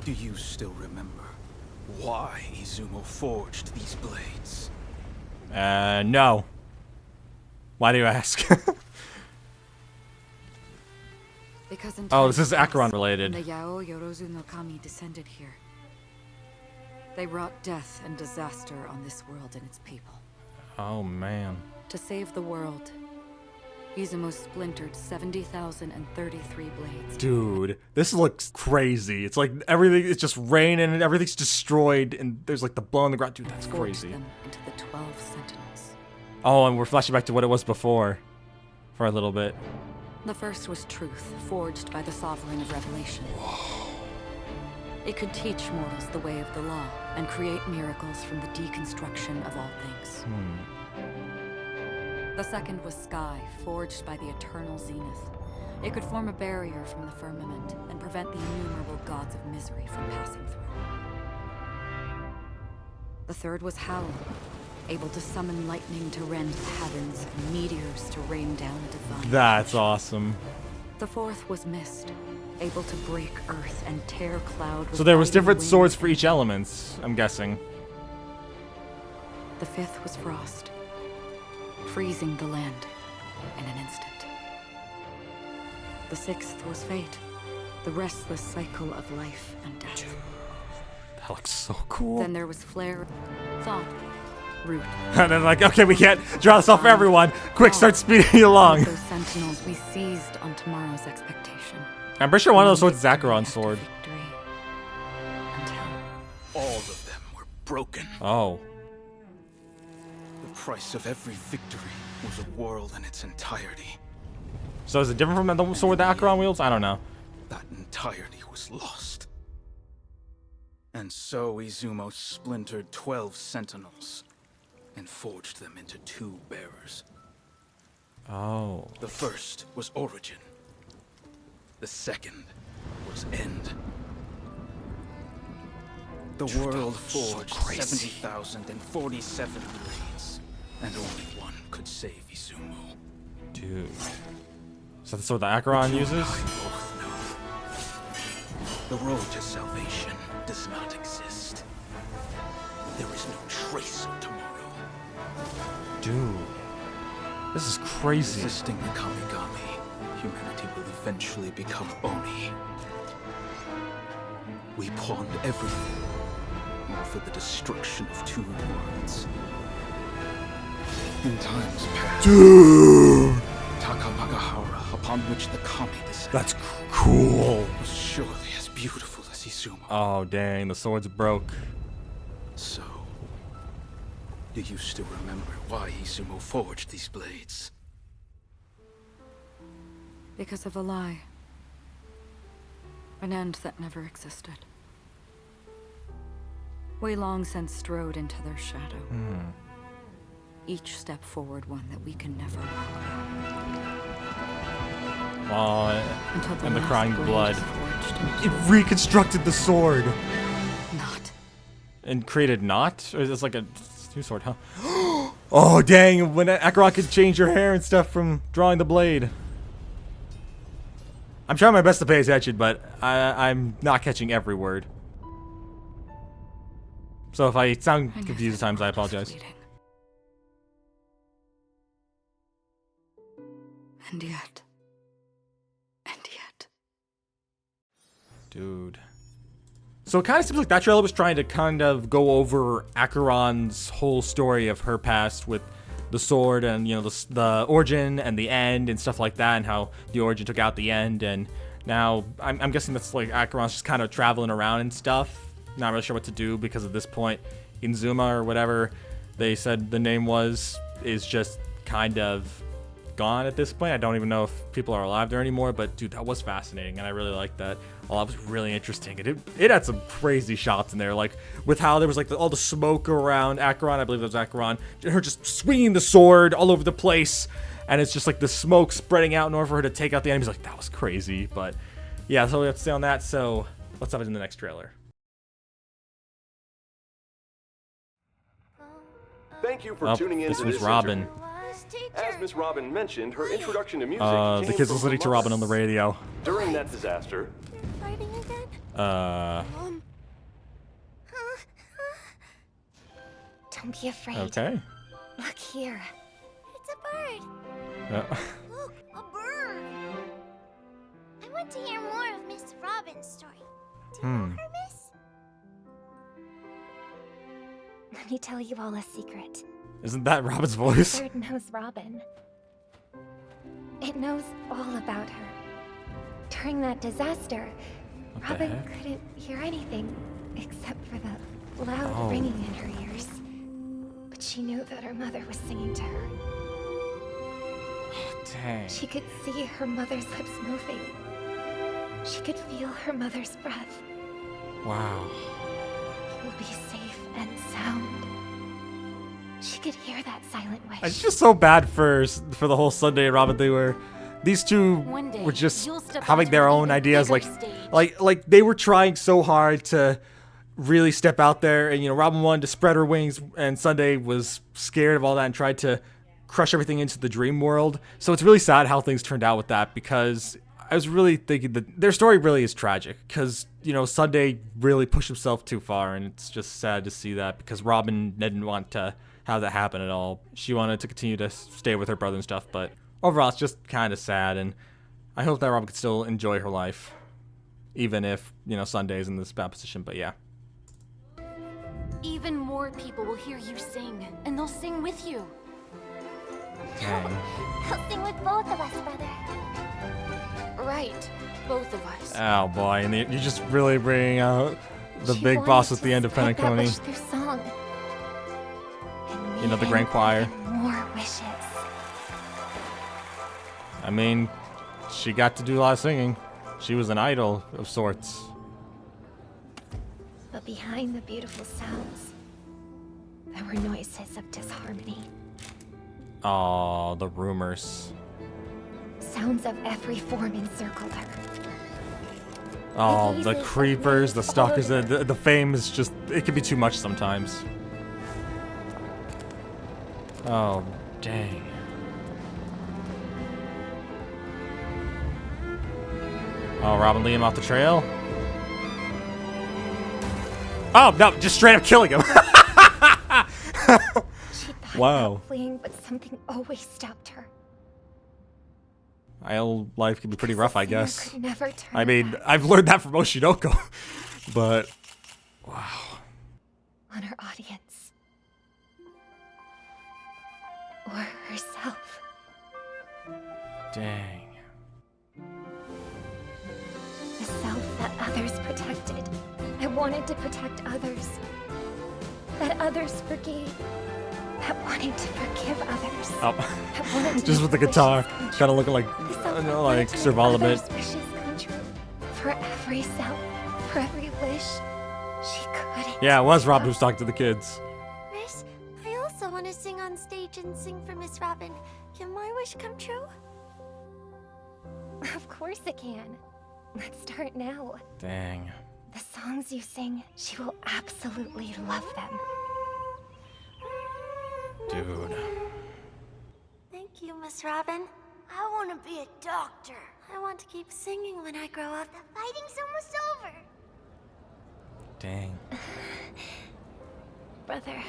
Do you still remember why Izumo forged these blades?
No. Why do you ask?
Because
oh, this is Acheron related.
The Yao Yorozu no Kami descended here. They wrought death and disaster on this world and its people.
Oh, man.
To save the world, Izumo splintered 70,033 blades.
Dude, this looks crazy. It's like everything is just raining and everything's destroyed and there's like the blood on the ground. Dude, that's crazy.
Them into the 12 sentinels.
Oh, and we're flashing back to what it was before for a little bit.
The first was truth, forged by the Sovereign of Revelation. It could teach mortals the way of the law and create miracles from the deconstruction of all things. The second was Sky, forged by the eternal Zenith. It could form a barrier from the firmament and prevent the innumerable gods of misery from passing through. The third was Howl, able to summon lightning to rend the heavens and meteors to rain down divine.
That's awesome.
The fourth was Mist, able to break earth and tear cloud.
So there was
guiding
different
wind
swords for
and
each element, I'm guessing.
The fifth was frost, freezing the land in an instant. The sixth was fate, the restless cycle of life and death.
That looks so cool.
Then there was flare, thought, root.
And then like, okay, we can't draw this off for everyone. Quick, start speeding along.
Those sentinels we seized on tomorrow's expectation.
I'm pretty sure one of those swords is Acheron's sword.
All of them were broken.
Oh.
The price of every victory was a world in its entirety.
So is it different from the sword that Acheron wields? I don't know.
That entirety was lost. And so Izumo splintered 12 sentinels and forged them into 2 bearers.
Oh.
The first was origin. The second was end. The world forged 70,047 blades, and only one could save Izumo.
Dude. Is that the sword that Acheron uses?
The road to salvation does not exist. There is no trace of tomorrow.
Dude. This is crazy.
Resisting the Kamigami, humanity will eventually become Oni. We pawned everything, all for the destruction of 2 worlds. In times past,
dude,
Takamagahara, upon which the Kami descended,
that's cool.
Was surely as beautiful as Izumo.
Oh dang, the swords broke.
So, do you still remember why Izumo forged these blades?
Because of a lie. An end that never existed. We long since strode into their shadow. Each step forward one that we can never walk back.
Oh, and the crying blood.
It
reconstructed the sword.
Not.
And created not? Or is this like a new sword, huh? Oh dang, when Acheron could change your hair and stuff from drawing the blade. I'm trying my best to pay attention, but I'm not catching every word. So if I sound confused at times, I apologize.
And yet.
Dude. So it kind of seems like that trailer was trying to kind of go over Acheron's whole story of her past with the sword and, you know, the origin and the end and stuff like that, and how the origin took out the end, and now I'm guessing that's like Acheron's just kind of traveling around and stuff. Not really sure what to do because at this point, Inzuma or whatever they said the name was is just kind of gone at this point. I don't even know if people are alive there anymore, but dude, that was fascinating and I really liked that. Oh, that was really interesting. It had some crazy shots in there, like with how there was like all the smoke around Acheron. I believe it was Acheron, her just swinging the sword all over the place, and it's just like the smoke spreading out in order for her to take out the enemies. Like, that was crazy. But yeah, so we have to stay on that. So let's have it in the next trailer.
Thank you for tuning in
this
to
was
this
Robin.
interview. As Miss Robin mentioned, her introduction to music
The
came
kids
from
listening to
her
Robin
mother.
on the radio.
During that disaster,
Fighting again?
Don't be afraid.
Okay.
Look here.
It's a bird. Look, a bird. I want to hear more of Miss Robin's story. Do you know her, Miss?
Let me tell you all a secret.
Isn't that Robin's voice?
The bird knows Robin. It knows all about her. During that disaster,
What the
Robin
heck?
couldn't hear anything except for the loud ringing in her ears. But she knew that her mother was singing to her.
Dang.
She could see her mother's lips moving. She could feel her mother's breath.
Wow.
You'll be safe and sound. She could hear that silent wish.
It's just so bad for the whole Sunday and Robin thing, where these two
One day,
were just
you'll step
having
onto
their
an
own
even
ideas,
bigger
like they were trying so hard to really step out there, and you know, Robin wanted to spread her wings, and Sunday was scared of all that and tried to crush everything into the dream world. So it's really sad how things turned out with that, because I was really thinking that their story really is tragic because, you know, Sunday really pushed himself too far, and it's just sad to see that because Robin didn't want to have that happen at all. She wanted to continue to stay with her brother and stuff, but overall it's just kind of sad, and I hope that Robin could still enjoy her life, even if, you know, Sunday's in this bad position, but yeah.
Even more people will hear you sing, and they'll sing with you.
Dang.
He'll sing with both of us, brother.
Right, both of us.
Oh boy, and you just really bring out the big boss at the end of Penacony. You know, the Grand Choir.
More wishes.
I mean, she got to do a lot of singing. She was an idol of sorts.
But behind the beautiful sounds, there were noises of disharmony.
Oh, the rumors.
Sounds of every form encircled her.
Oh, the creepers, the stalkers, the fame is just, it can be too much sometimes. Oh, dang. Oh, Robin leading him off the trail? Oh, no, just straight up killing him.
She thought
Wow.
about fleeing, but something always stopped her.
IL life can be pretty rough, I guess.
Could never turn
I mean, I've learned that from Oshinoko, but wow.
on her audience. Or herself.
Dang.
The self that others protected. I wanted to protect others. That others forgave. That wanted to forgive others.
Oh, just with the guitar, kind of looking like, like Serval a bit.
Others' wishes come true. For every self, for every wish, she couldn't.
Yeah, it was Robin who was talking to the kids.
Miss, I also want to sing on stage and sing for Miss Robin. Can my wish come true?
Of course it can. Let's start now.
Dang.
The songs you sing, she will absolutely love them.
Dude.
Thank you, Miss Robin. I want to be a doctor. I want to keep singing when I grow up. The fighting's almost over.
Dang.
Brother,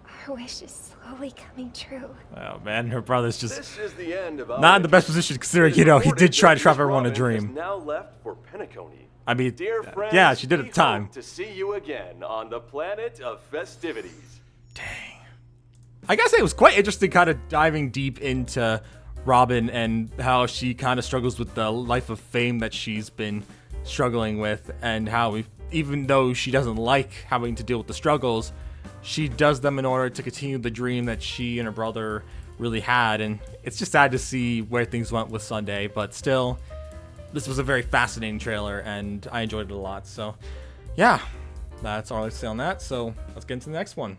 our wish is slowly coming true.
Oh man, her brother's just
This is the end of
not in the best position considering, you know, he did try to trap everyone a dream.
Now left for Penacony.
I mean,
Dear friends,
yeah, she did at
we
the time.
hope to see you again on the planet of festivities.
I gotta say, it was quite interesting kind of diving deep into Robin and how she kind of struggles with the life of fame that she's been struggling with, and how even though she doesn't like having to deal with the struggles, she does them in order to continue the dream that she and her brother really had. And it's just sad to see where things went with Sunday, but still, this was a very fascinating trailer and I enjoyed it a lot. So yeah, that's all I have to say on that. So let's get into the next one.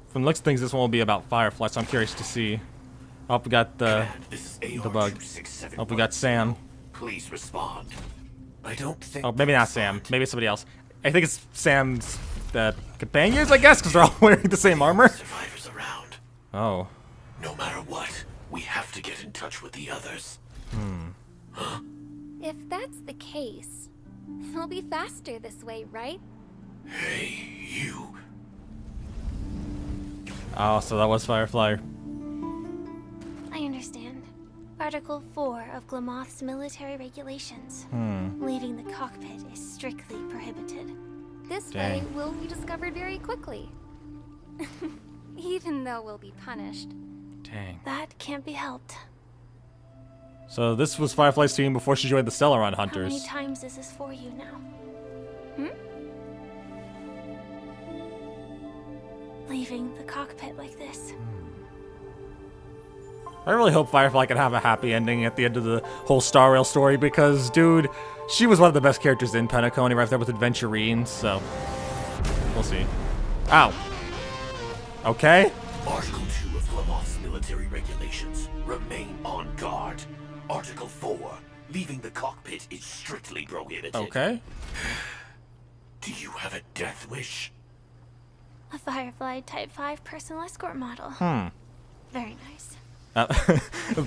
From the looks of things, this one will be about Firefly, so I'm curious to see. Oh, we got the bug. Oh, we got Sam.
Please respond. I don't think.
Oh, maybe not Sam. Maybe it's somebody else. I think it's Sam's companions, I guess, because they're all wearing the same armor.
Survivors around.
Oh.
No matter what, we have to get in touch with the others.
Hmm.
If that's the case, it'll be faster this way, right?
Hey, you.
Oh, so that was Firefly.
I understand. Article 4 of Glamoth's military regulations. Leaving the cockpit is strictly prohibited.
This
Dang.
way, we'll be discovered very quickly. Even though we'll be punished.
Dang.
That can't be helped.
So this was Firefly's team before she joined the Celeron
How
Hunters.
many times is this for you now? Leaving the cockpit like this.
I really hope Firefly can have a happy ending at the end of the whole Star Rail story because, dude, she was one of the best characters in Penacony right there with Adventurine, so we'll see. Ow. Okay.
Article 2 of Glamoth's military regulations. Remain on guard. Article 4. Leaving the cockpit is strictly prohibited.
Okay.
Do you have a death wish?
A Firefly Type 5 personal escort model.
Very nice.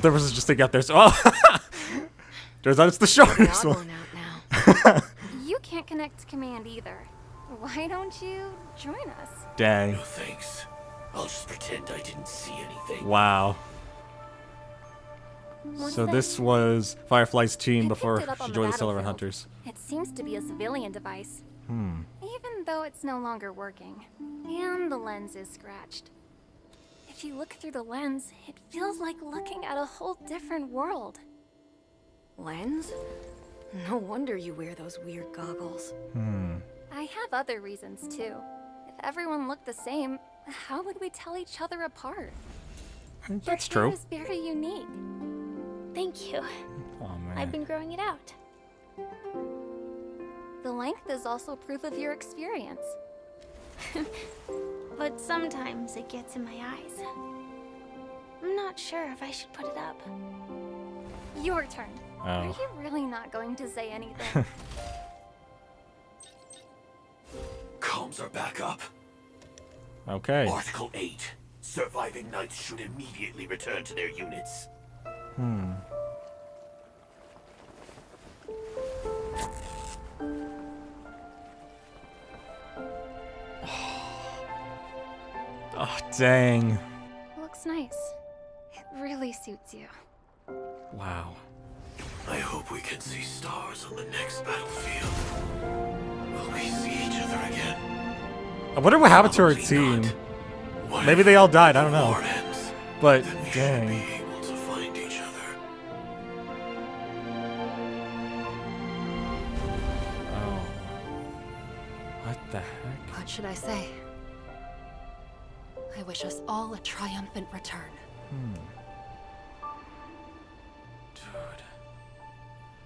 There was just to get there. So, turns out it's the shortest one.
You can't connect to command either. Why don't you join us?
Dang.
No thanks. I'll just pretend I didn't see anything.
Wow.
What's
So
that?
this was Firefly's team before
it up
she
on the
joined the Silver
battlefield.
Hunters.
It seems to be a civilian device. Even though it's no longer working. And the lens is scratched. If you look through the lens, it feels like looking at a whole different world.
Lens? No wonder you wear those weird goggles.
I have other reasons too. If everyone looked the same, how would we tell each other apart?
That's
Your hair
true.
is very unique.
Thank you.
Oh man.
I've been growing it out.
The length is also proof of your experience.
But sometimes it gets in my eyes. I'm not sure if I should put it up.
Your turn. Are
Oh.
you really not going to say anything?
Comms are back up.
Okay.
Article 8. Surviving knights should immediately return to their units.
Oh, dang.
Looks nice. It really suits you.
Wow.
I hope we can see stars on the next battlefield. Will we see each other again?
I wonder what happened to her team. Maybe they all died, I don't know.
War ends,
But,
then we should
dang.
be able to find each other.
Oh. What the heck?
What should I say? I wish us all a triumphant return.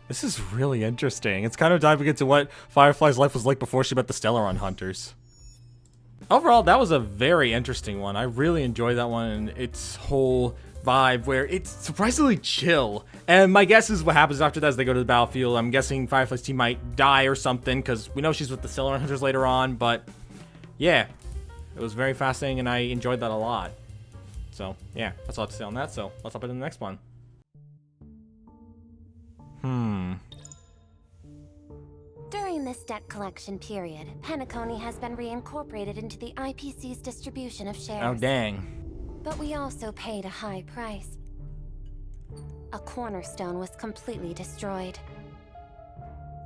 This is really interesting. It's kind of diving into what Firefly's life was like before she met the Stellaron Hunters. Overall, that was a very interesting one. I really enjoyed that one and its whole vibe where it's surprisingly chill. And my guess is what happens after that is they go to the battlefield. I'm guessing Firefly's team might die or something because we know she's with the Stellaron Hunters later on. But yeah, it was very fascinating and I enjoyed that a lot. So yeah, that's all I have to say on that. So let's hop into the next one.
During this debt collection period, Penacony has been reincorporated into the IPC's distribution of shares.
Oh, dang.
But we also paid a high price. A cornerstone was completely destroyed.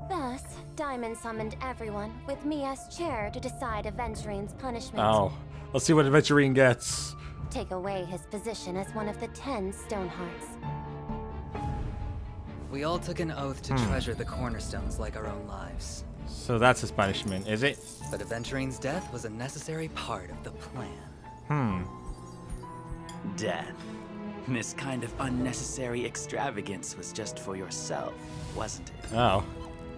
Thus, Diamond summoned everyone, with me as chair, to decide Aventurine's punishment.
Oh, let's see what Adventurine gets.
Take away his position as one of the 10 Stonehearts.
We all took an oath to treasure the cornerstones like our own lives.
So that's his punishment, is it?
But Aventurine's death was a necessary part of the plan.
Death. This kind of unnecessary extravagance was just for yourself, wasn't it?
Oh.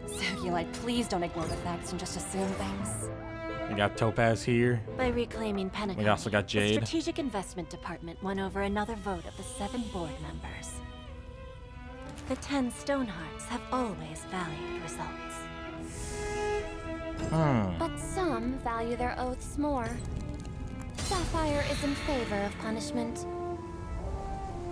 Cellulite, please don't ignore the facts and just assume things.
We got Topaz here.
By reclaiming Penacony,
We also got Jade.
the Strategic Investment Department won over another vote of the 7 board members. The 10 Stonehearts have always valued results.
But some value their oaths more. Sapphire is in favor of punishment.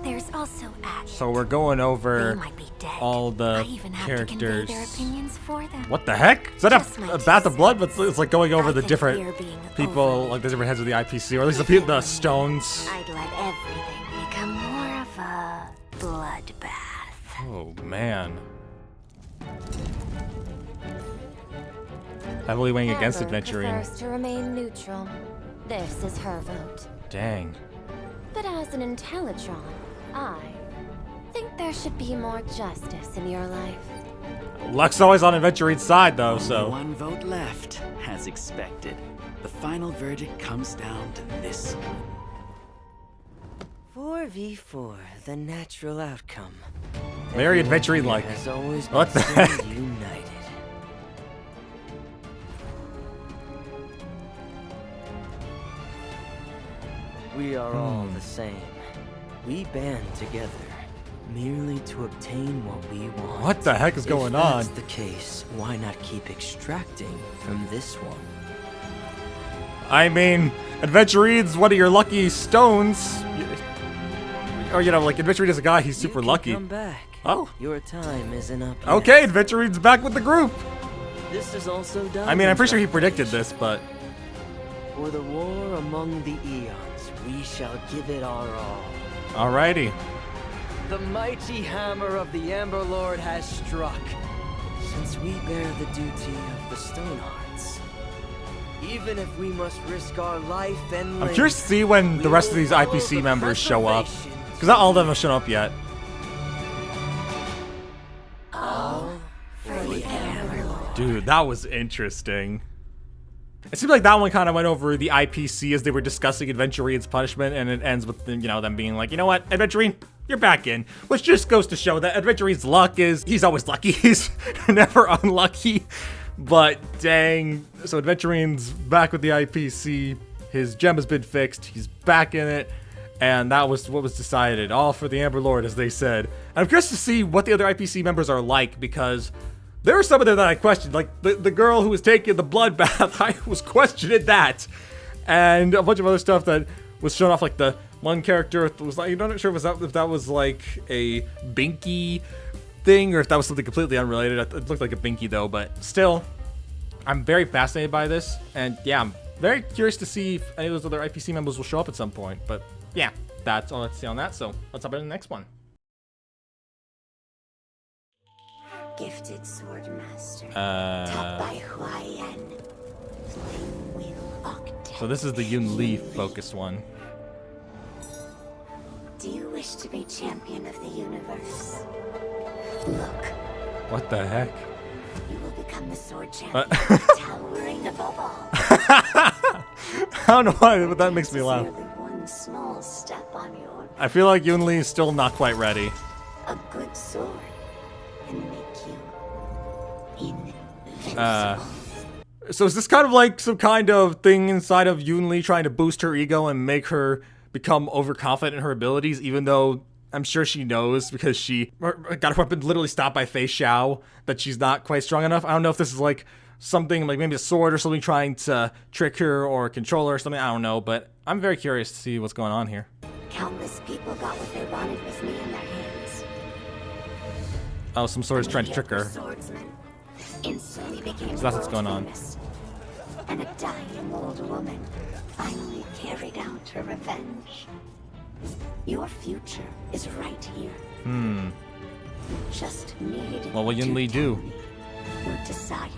There's also Ash.
So we're going over
They might be dead.
all
I
the
even have to convey
characters.
their opinions for them.
What the heck? Is that
Just
a
my
bath of blood? But it's like going over the
think
different
we're being
people, like the different heads of the IPC, or at least the stones.
I'd let everything become more of a bloodbath.
Oh man. Heavily weighing against
Amber
Adventurine.
prefers to remain neutral. This is her vote.
Dang.
But as an Intellitron, I think there should be more justice in your life.
Luck's always on Adventurine's side though, so.
Only one vote left, as expected. The final verdict comes down to this one.
4v4, the natural outcome.
Very
Everyone
Adventurine
here
like.
has always
What
been
the heck?
united. We are all the same. We band together merely to obtain what we want.
What the heck is going on?
If that's the case, why not keep extracting from this one?
I mean, Adventurine's one of your lucky stones. or you know, like Adventurine as a guy, he's super lucky.
Come back.
Oh.
Your time isn't up yet.
Okay, Adventurine's back with the group.
This is also done.
I mean, I'm pretty sure he predicted this, but
for the war among the eons, we shall give it our all.
Alrighty.
The mighty hammer of the Amber Lord has struck. Since we bear the duty of the Stonehearts, even if we must risk our life and
I'm curious to see when the rest of these IPC members show up, because not all of them have shown up yet.
All for the Amber Lord.
Dude, that was interesting. It seemed like that one kind of went over the IPC as they were discussing Adventurine's punishment, and it ends with them, you know, them being like, you know what, Adventurine, you're back in. Which just goes to show that Adventurine's luck is, he's always lucky. He's never unlucky. But dang, so Adventurine's back with the IPC. His gem has been fixed. He's back in it. And that was what was decided. All for the Amber Lord, as they said. And I'm curious to see what the other IPC members are like, because there were some of them that I questioned. Like the girl who was taking the bloodbath, I was questioning that. And a bunch of other stuff that was shown off, like the one character was like, I'm not sure if that was like a Binky thing or if that was something completely unrelated. It looked like a Binky though, but still, I'm very fascinated by this. And yeah, I'm very curious to see if any of those other IPC members will show up at some point. But yeah, that's all I have to say on that. So let's hop into the next one.
Gifted Swordmaster. Taught by Huayan. Flame Wheel Octet.
So this is the Yun Li focused one.
Do you wish to be champion of the universe? Look.
What the heck?
You will become the sword champion, towering above all.
I don't know why, but that makes me laugh.
Merely one small step on your.
I feel like Yun Li is still not quite ready.
A good sword can make you invincible.
So is this kind of like some kind of thing inside of Yun Li trying to boost her ego and make her become overconfident in her abilities, even though I'm sure she knows because she got her weapon literally stopped by Fei Xiao that she's not quite strong enough. I don't know if this is like something like maybe a sword or something trying to trick her or control her or something. I don't know, but I'm very curious to see what's going on here.
Countless people got what they wanted with me in their hands.
Oh, some sword is trying to trick her.
Swordsman instantly became
So that's what's going on.
famous. And a dying old woman finally carried out her revenge. Your future is right here. Just need
Well, what Yun Li do?
your desire.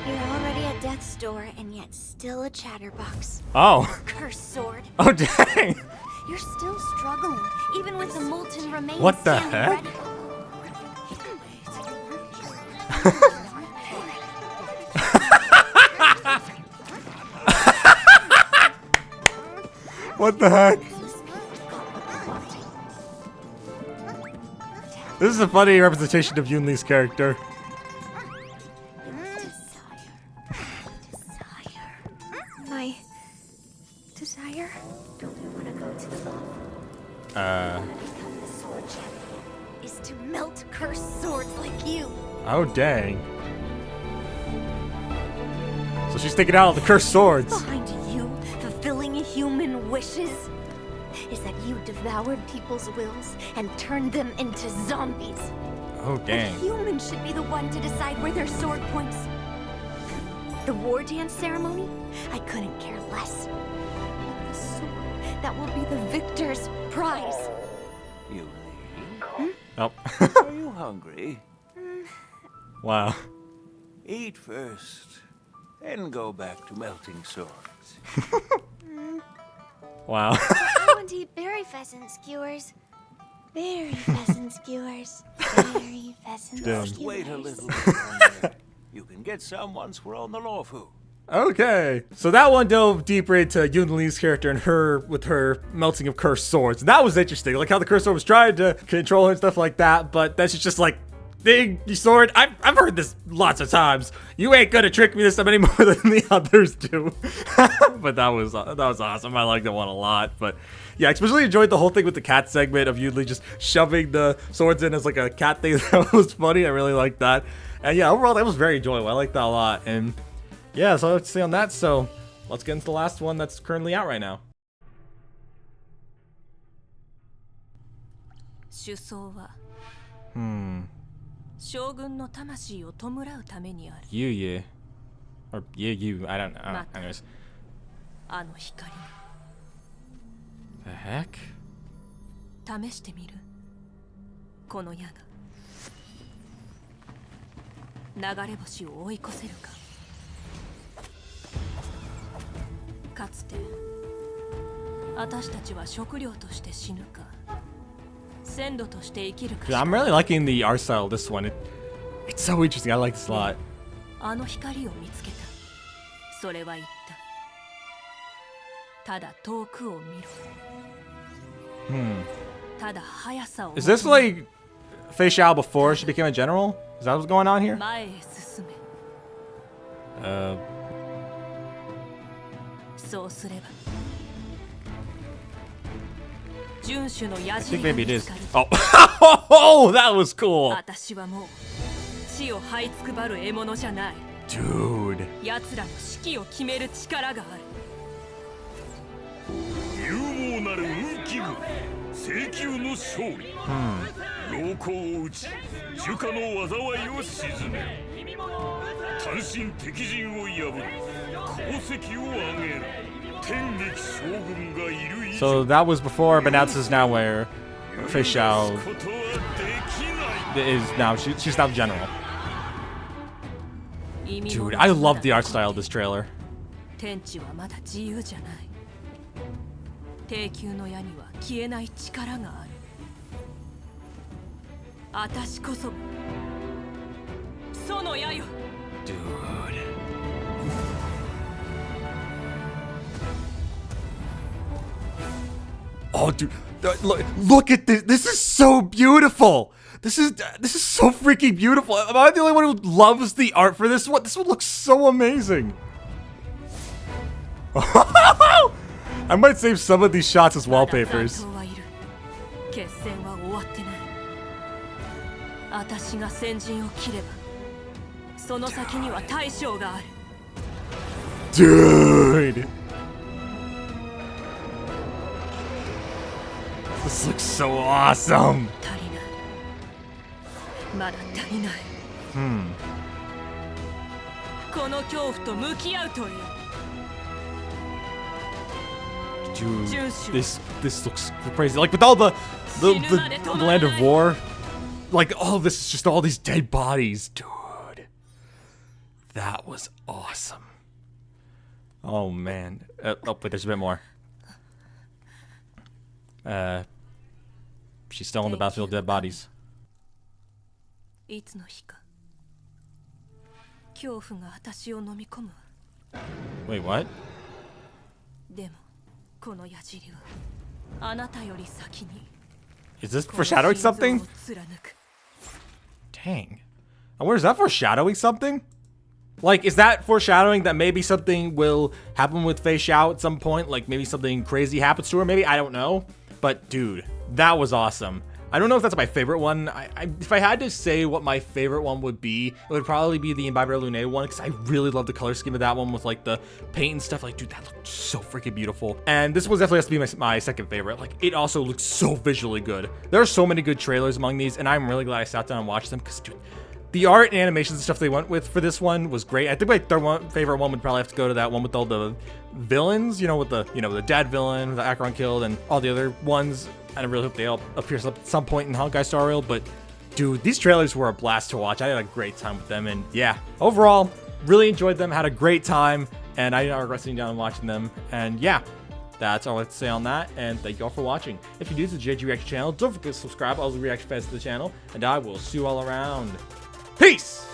You're already at death's door and yet still a chatterbox.
Oh.
Cursed sword.
Oh, dang.
You're still struggling, even with the molten remains.
What the
standing
heck? What the heck? This is a funny representation of Yun Li's character.
My desire?
Don't you want to go to the law?
Become the sword champion is to melt cursed swords like you.
Oh, dang. So she's taking out all the cursed swords.
Behind you, fulfilling human wishes, is that you devoured people's wills and turned them into zombies.
Oh, dang.
A human should be the one to decide where their sword points. The war dance ceremony? I couldn't care less. But the sword that will be the victor's prize.
You
Oh.
Are you hungry?
Wow.
Eat first, then go back to melting swords.
Wow.
I want to eat berry pheasant skewers. Berry pheasant skewers. Berry pheasant
Just
skewers.
wait a little longer. You can get some once we're on the Lawfu.
Okay. So that one dove deeper into Yun Li's character and her with her melting of cursed swords. And that was interesting. Like how the cursed sword was trying to control her and stuff like that. But then she's just like, dang, you sword. I've heard this lots of times. You ain't gonna trick me this time any more than the others do. But that was awesome. I liked that one a lot. But yeah, I especially enjoyed the whole thing with the cat segment of Yun Li just shoving the swords in as like a cat thing. That was funny. I really liked that. And yeah, overall that was very enjoyable. I liked that a lot. And yeah, so I have to say on that. So let's get into the last one that's currently out right now.
主相は
Hmm.
将軍の魂を弔うためにある。
You. Or you. I don't know. Anyways.
あの光
The heck?
試してみる。この矢が流れ星を追い越せるか。かつて私たちは食料として死ぬか鮮度として生きるか。
Dude, I'm really liking the art style of this one. It's so interesting. I like this a lot.
あの光を見つけた。それは言った。ただ遠くを見ろ。
Hmm.
ただ速さを。
Is this like Fyxestroll before she became a general? Is that what's going on here?
前へ進め。そうすれば。
I think maybe it is. Oh, oh, that was cool.
私はもう死を這いつくばる獲物じゃない。
Dude.
奴らの指揮を決める力がある。
勇猛なる運気軍、聖宮の勝利。老公を打ち、樹下の災いを鎮める。単身敵陣を破り、功績を上げる。
So that was before, but now this is now where Fyxestroll is now. She's now general. Dude, I love the art style of this trailer.
天地はまだ自由じゃない。低級の矢には消えない力がある。私こそその矢よ。
Dude. Oh, dude, look at this. This is so beautiful. This is so freaking beautiful. Am I the only one who loves the art for this one? This one looks so amazing. I might save some of these shots as wallpapers.
決戦は終わってない。私が先陣を切れば、その先には大将がある。
Dude. This looks so awesome.
足りない。まだ足りない。この恐怖と向き合うという。
Dude, this looks crazy. Like with all the land of war, like all this is just all these dead bodies, dude. That was awesome. Oh man. Oh wait, there's a bit more. She's still on the battlefield of dead bodies.
いつの日か恐怖が私を飲み込む。
Wait, what?
でもこの矢尻はあなたより先に。
Is this foreshadowing something? Dang. I wonder, is that foreshadowing something? Like, is that foreshadowing that maybe something will happen with Fyxestroll at some point? Like, maybe something crazy happens to her? Maybe? I don't know. But, dude, that was awesome. I don't know if that's my favorite one. If I had to say what my favorite one would be, it would probably be the Imbiber Lune one, because I really love the color scheme of that one with, like, the paint and stuff. Like, dude, that looked so freaking beautiful. And this one definitely has to be my second favorite. Like, it also looks so visually good. There are so many good trailers among these, and I'm really glad I sat down and watched them, because, dude, the art and animations and stuff they went with for this one was great. I think my third favorite one would probably have to go to that one with all the villains, you know, with the, the dad villain, the Acheron killed, and all the other ones. And I really hope they all appear at some point in Honkai Star Rail. But, dude, these trailers were a blast to watch. I had a great time with them. And, yeah, overall, really enjoyed them. Had a great time. And I did not regret sitting down and watching them. And, yeah, that's all I have to say on that. And thank you all for watching. If you're new to the JG Reaction channel, don't forget to subscribe. I'll react fans to the channel. And I will see you all around. Peace!